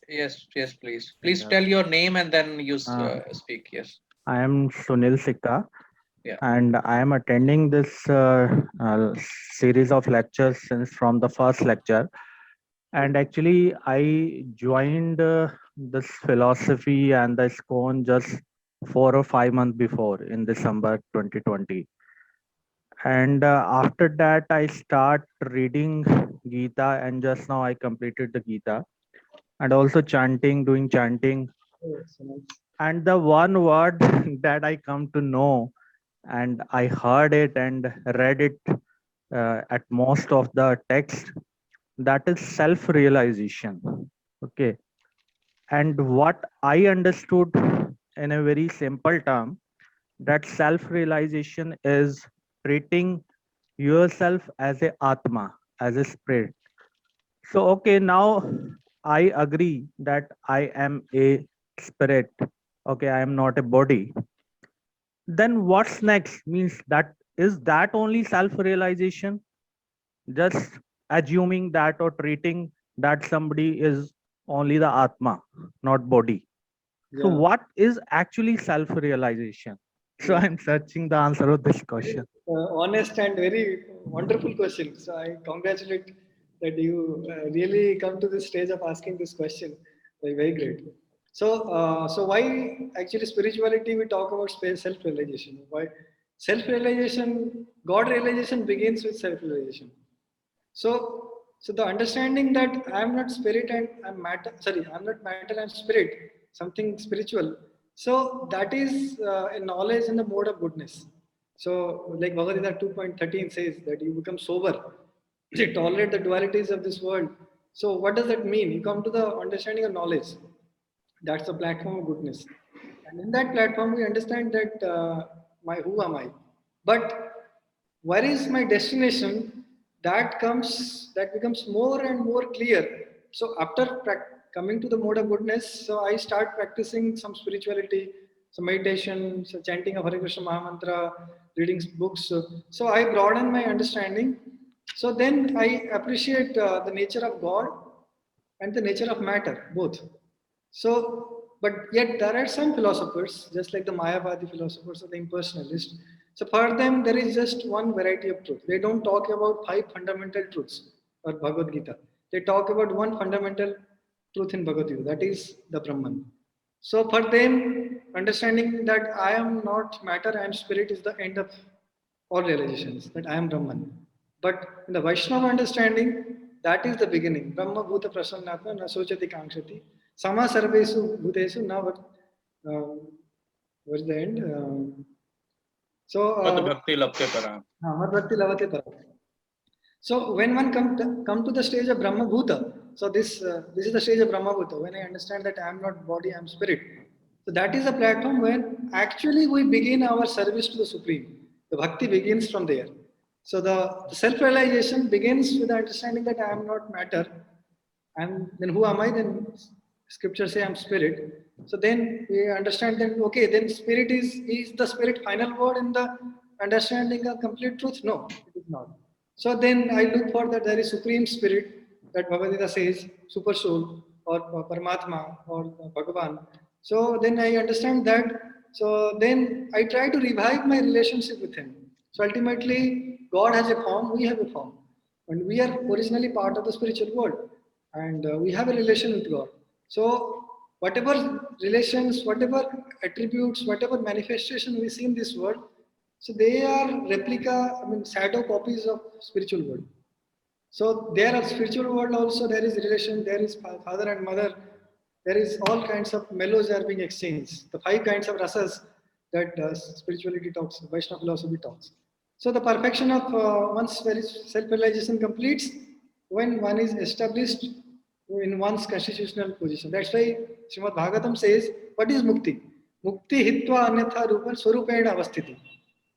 Yes, yes, please. Please Yeah. tell your name and then you Uh, speak. Yes. I am Sunil Sikka, Yeah. and I am attending this series of lectures since from the first lecture. And actually, I joined this philosophy and the ISKCON just 4 or 5 months before in December 2020. And after that, I start reading Gita, and just now I completed the Gita, and also chanting, doing chanting. Oh, so nice. And the one word that I come to know, and I heard it and read it at most of the text, that is self realization. Okay. And what I understood in a very simple term, that self realization is treating yourself as a Atma, as a spirit. So, okay, now I agree that I am a spirit. Okay, I am not a body. Then what's next? Means that is that only self realization? Just assuming that or treating that somebody is only the Atma, not body. So, Yeah. what is actually self realization? So, Yeah. I'm searching the answer of this Very question. honest and very wonderful question. So I congratulate that you really come to this stage of asking this question. Very, very great. So why actually spirituality? We talk about self-realization. Why self-realization? God realization begins with self-realization. So the understanding that I am not spirit and I'm matter. Sorry, I'm not matter. I'm spirit. Something spiritual. So that is a knowledge in the mode of goodness. So like Bhagavad Gita 2.13 says that you become sober. You tolerate the dualities of this world. So what does that mean? You come to the understanding of knowledge. That's the platform of goodness. And in that platform, we understand that my who am I? But where is my destination? That becomes more and more clear. So after coming to the mode of goodness, so I start practicing some spirituality, some meditation, so chanting of Hare Krishna Mahamantra, reading books. So I broaden my understanding. So then I appreciate the nature of God and the nature of matter, both. But yet there are some philosophers, just like the Mayavadi philosophers or the impersonalists. So for them, there is just one variety of truth. They don't talk about five fundamental truths or Bhagavad Gita. They talk about one fundamental truth in Bhagavad Gita, that is the Brahman. So for them, understanding that I am not matter, I am spirit is the end of all realizations, that I am Brahman. But in the Vaishnava understanding, that is the beginning. Brahma Bhuta Prasannatma na sochati kankshati. Sama sarvesu bhutesu na what's the end? So, Mad bhakti labte param. Mad Bhakti Lavate Param. So when one come to the stage of Brahma Bhuta, so this is the stage of Brahma Bhuta. When I understand that I am not body, I am spirit. So that is the platform when actually we begin our service to the Supreme. The bhakti begins from there. So the self-realization begins with the understanding that I am not matter. And then who am I? Then scripture say I'm spirit. So then we understand that okay, then spirit is the spirit final word in the understanding of complete truth? No, it is not. So then I look for that there is supreme spirit that Bhagavad Gita says, super soul or Paramatma or Bhagavan. So then I understand that. So then I try to revive my relationship with him. So ultimately, God has a form, we have a form. And we are originally part of the spiritual world. And we have a relation with God. So whatever relations, whatever attributes, whatever manifestation we see in this world, so they are replica, I mean, shadow copies of spiritual world. So there are spiritual world also, there is relation, there is father and mother, there is all kinds of mellows are being exchanged. The five kinds of rasas that spirituality talks, Vaishnava philosophy talks. So the perfection of one's self-realization completes when one is established in one's constitutional position. That's why Srimad Bhagavatam says, what is mukti? Mukti hitva anyatha rupa swarupena avasthiti.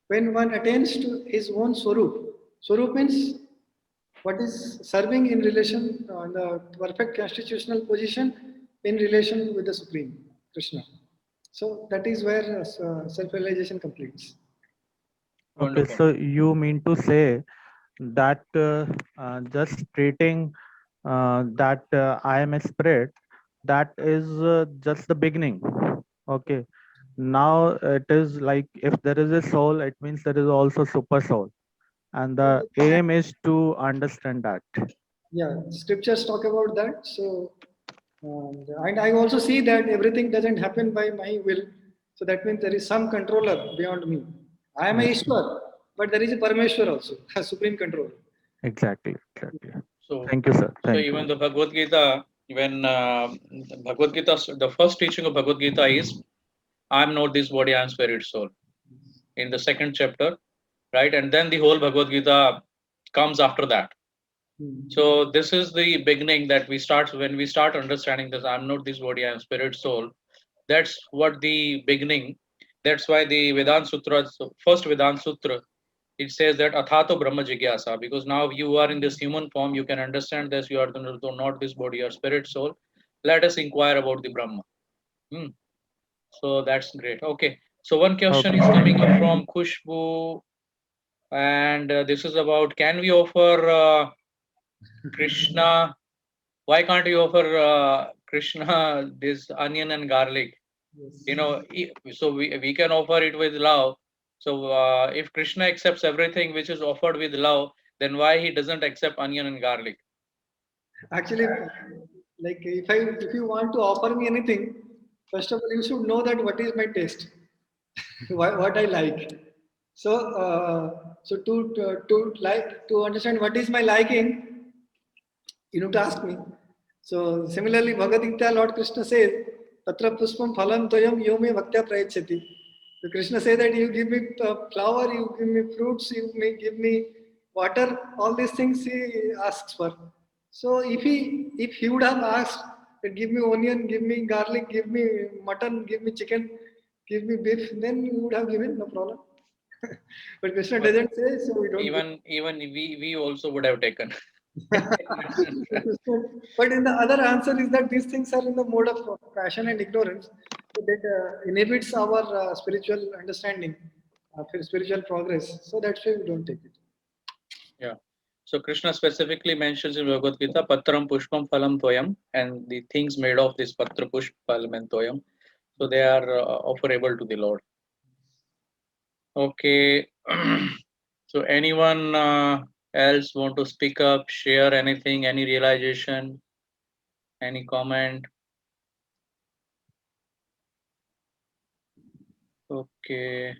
When one attains to his own swarup, swarup means what is serving in relation in the perfect constitutional position in relation with the Supreme Krishna. So that is where self-realization completes. Okay, Wonderful. so you mean to say that just treating that I am a spirit, that is just the beginning. Okay. Now it is like if there is a soul, it means there is also super soul. And the aim is to understand that. Yeah, scriptures talk about that. So, and I also see that everything doesn't happen by my will. So that means there is some controller beyond me. I am a Yeah, Ishwar, but there is a Parameshwar also, a supreme controller. exactly, exactly. So, Thank you, sir. so Thank even you. the Bhagavad Gita, when Bhagavad Gita, the first teaching of Bhagavad Gita is, I am not this body, I am spirit soul. In the second chapter, right? And then the whole Bhagavad Gita comes after that. Hmm. So this is the beginning that we start when we start understanding this. I'm not this body, I'm spirit soul. That's what the beginning. That's why the Vedanta Sutra, so first Vedanta Sutra it says that Athato Brahma Jigyasa, because now you are in this human form, you can understand this, you are not this body, your spirit soul. Let us inquire about the Brahma. So that's great. Okay. So one question is coming up from Khushbu, and this is about, can we offer Krishna? Why can't you offer Krishna this onion and garlic? Yes. So we can offer it with love. So if Krishna accepts everything which is offered with love, then why he doesn't accept onion and garlic? Actually, like if you want to offer me anything, first of all, you should know that what is my taste, what I like. So to understand what is my liking, you need to ask me. So similarly, Bhagavad Gita, Lord Krishna says, Patra Puspam Phalam Toyam Yo Me Bhaktya Prayachati. So Krishna says that you give me flower, you give me fruits, you may give me water, all these things he asks for. So if he would have asked that give me onion, give me garlic, give me mutton, give me chicken, give me beef, then you would have given, no problem. But Krishna doesn't say, so we don't. Even we also would have taken. But in the other answer is that these things are in the mode of passion and ignorance, so that inhibits our spiritual understanding, spiritual progress. So that's why we don't take it. Yeah. So Krishna specifically mentions in Bhagavad Gita, Patram Pushpam Phalam Toyam, and the things made of this Patra Pushp Phalam and Toyam. So they are offerable to the Lord. Okay. So anyone else want to speak up, share anything, any realization, any comment? Okay.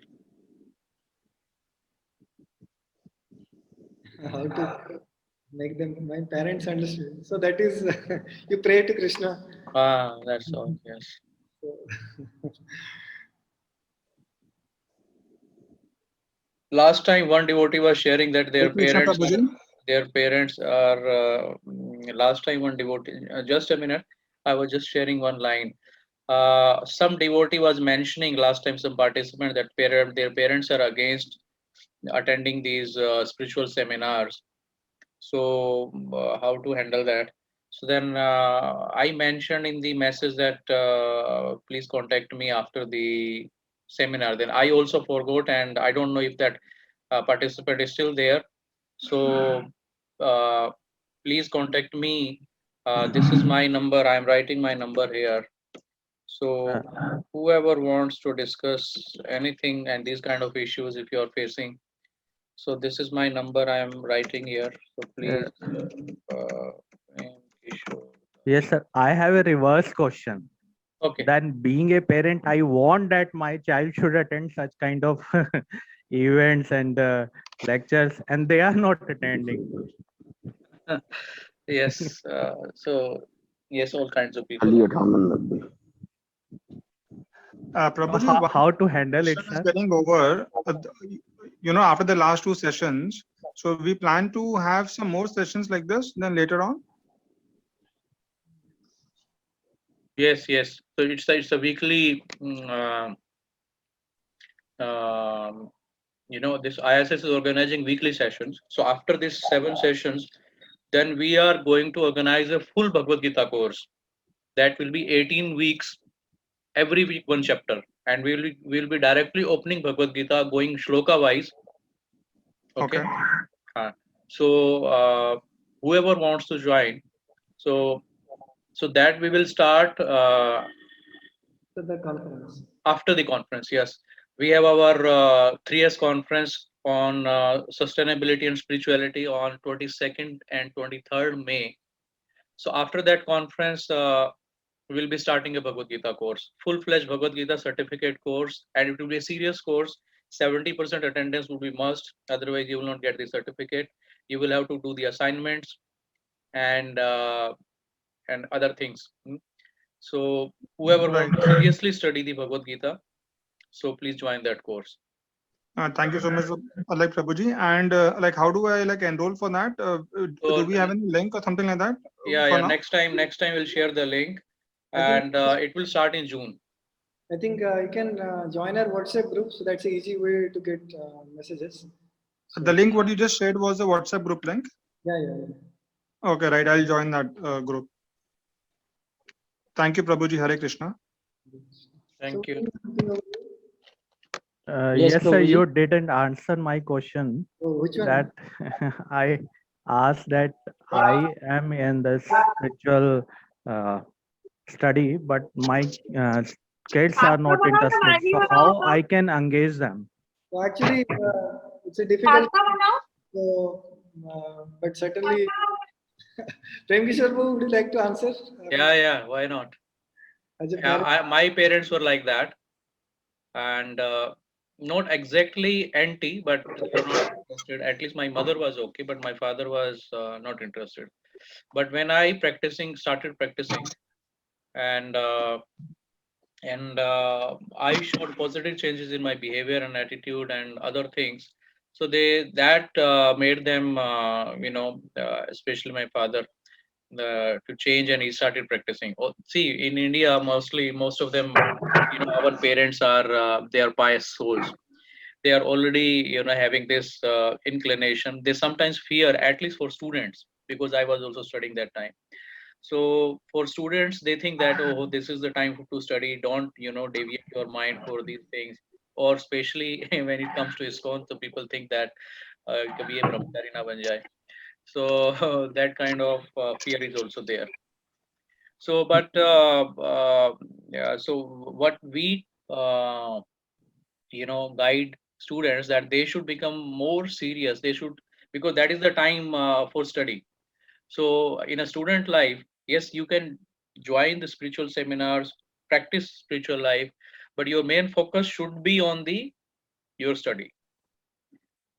How to make them, my parents understand. So that is, you pray to Krishna. That's all. Yes. So, Last time one devotee was sharing that their Krishna parents Prabhuji. are last time one devotee, just a minute, I was just sharing one line. Some devotee was mentioning last time, some participant, that their parents are against attending these spiritual seminars. So how to handle that? So then I mentioned in the message that please contact me after the seminar. Then I also forgot, and I don't know if that participant is still there. So uh, please contact me. This is my number. I'm writing my number here. So whoever wants to discuss anything and these kind of issues, if you are facing, so this is my number I am writing here. So please, issue. Yes, sir. I have a reverse question. Okay. Then, being a parent, I want that my child should attend such kind of events and lectures, and they are not attending. Yes. So yes, all kinds of people. Prabhuji, How, one how to handle it, session is sir? getting over. After the last two sessions, so we plan to have some more sessions like this then later on. Yes, yes. So it's a weekly. This ISS is organizing weekly sessions. So after these 7 sessions, then we are going to organize a full Bhagavad Gita course. That will be 18 weeks, every week one chapter, and we'll be directly opening Bhagavad Gita, going shloka wise. Okay. So whoever wants to join, so that we will start the conference. after the conference. Yes, we have our 3S conference on sustainability and spirituality on 22nd and 23rd May. So after that conference, we'll be starting a Bhagavad Gita course, full-fledged Bhagavad Gita certificate course, and it will be a serious course. 70% attendance will be must, otherwise you will not get the certificate. You will have to do the assignments and other things. So whoever wants to seriously study the Bhagavad Gita, so please join that course. Thank you so much, Prabhuji. And how do I enroll for that? Do we have any link or something like that? Yeah. Next time we'll share the link, and it will start in June. I think you can join our WhatsApp group, so that's an easy way to get messages. The link what you just shared was the WhatsApp group link. Yeah. Okay, right. I'll join that group. Thank you, Prabhuji. Hare Krishna. Thank you. Yes, sir, Prabhuji. you didn't answer my question Oh, which one? that I asked that I am in the spiritual study, but my kids are not interested. So how I can engage them? So actually, it's a difficult. So, but certainly, Prem Kishore, would you like to answer? Yeah, why not? As a Yeah, parent? my parents were like that, and not exactly anti, but they were not interested. At least my mother was okay, but my father was not interested. But when I started practicing, and I showed positive changes in my behavior and attitude and other things. So that made them, especially my father, to change, and he started practicing. Oh, see, in India, most of them, our parents are they are pious souls. They are already having this inclination. They sometimes fear, at least for students, because I was also studying that time. So for students, they think that, oh, this is the time to study. Don't deviate your mind for these things. Or especially when it comes to ISKCON, so people think that kabhi ye brahmachari na ban jaye. So that kind of fear is also there. So, but yeah, so what we guide students, that they should become more serious. They should, because that is the time for study. So in a student life, yes, you can join the spiritual seminars, practice spiritual life, but your main focus should be on the your study.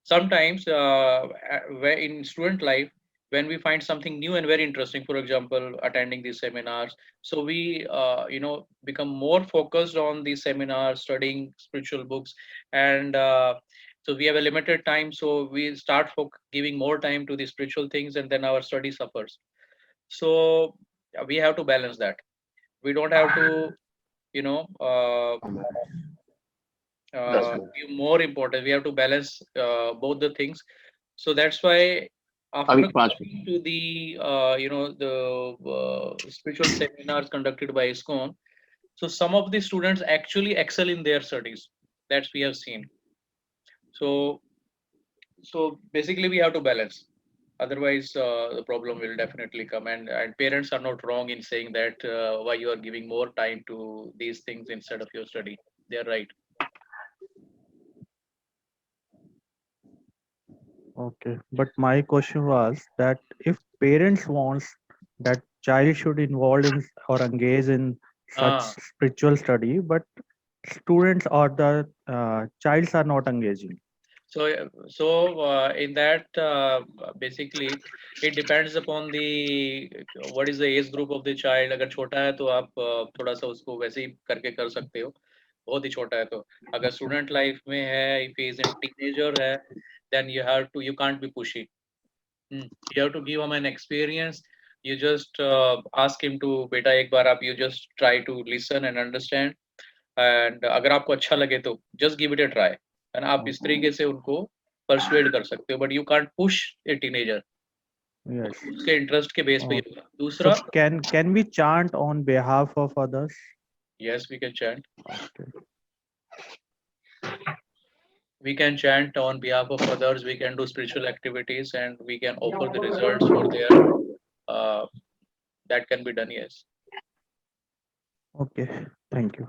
Sometimes in student life, when we find something new and very interesting, for example, attending these seminars, so we become more focused on these seminars, studying spiritual books, and so we have a limited time, so we start giving more time to the spiritual things, and then our study suffers. So we have to balance that. We don't have to you know uh, give more important. We have to balance both the things. So that's why after going to the spiritual seminars conducted by ISKCON, so some of the students actually excel in their studies. That's we have seen. So basically we have to balance. Otherwise, the problem will definitely come. And parents are not wrong in saying that why you are giving more time to these things instead of your study. They are right. Okay, but my question was that if parents wants that child should involve in or engage in such Ah, spiritual study, but students or the childs are not engaging. so in that, basically, it depends upon the what is the age group of the child. अगर छोटा है तो आप थोड़ा सा उसको वैसे ही करके कर सकते हो. बहुत ही छोटा है तो. अगर student life में है, if he is a teenager है, then you can't be pushy. You have to give him an experience. You just ask him to, बेटा एक बार आप you just try to listen and understand. And अगर आपको अच्छा लगे तो just give it a try. And आप इस तरीके से उनको persuade कर सकते हो. But you can't push a teenager. Yes. उसके interest के base पे ही होगा. So दूसरा, can we chant on behalf of others? yes, we can chant. Okay. We can chant on behalf of others. We can do spiritual activities, and we can offer the results for their. Uh, that can be done. Yes. Okay. Thank you.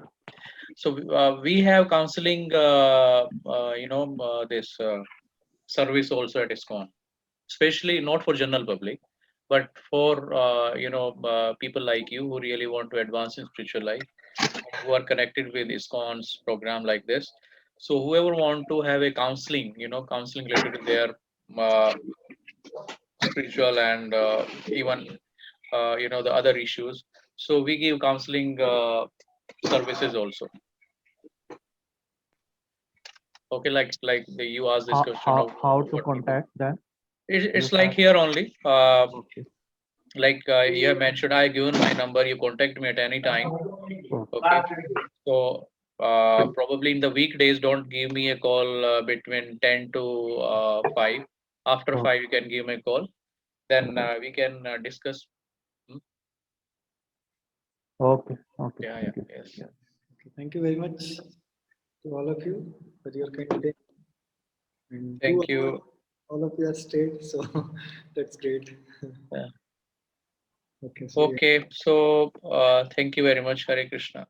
So we have counseling, this service also at ISKCON, especially not for general public, but for people like you who really want to advance in spiritual life, who are connected with ISKCON's program like this. So whoever want to have a counseling, counseling related to their spiritual and even the other issues. So we give counseling services also. Okay, you asked this question of How to what people. contact them? It's You like have- here only. Okay. Like you have mentioned, I given my number. You contact me at any time. Okay. So Probably in the weekdays, don't give me a call between 10 to 5. After Okay. 5, you can give me a call. Then we can discuss. Okay. Okay. Yeah, Thank you. yes. Okay, thank you very much to all of you for your kind day. And Thank 2 hours, you. all of you have stayed, so that's great. Yeah. Okay, so yeah. Okay, so thank you very much, Hare Krishna.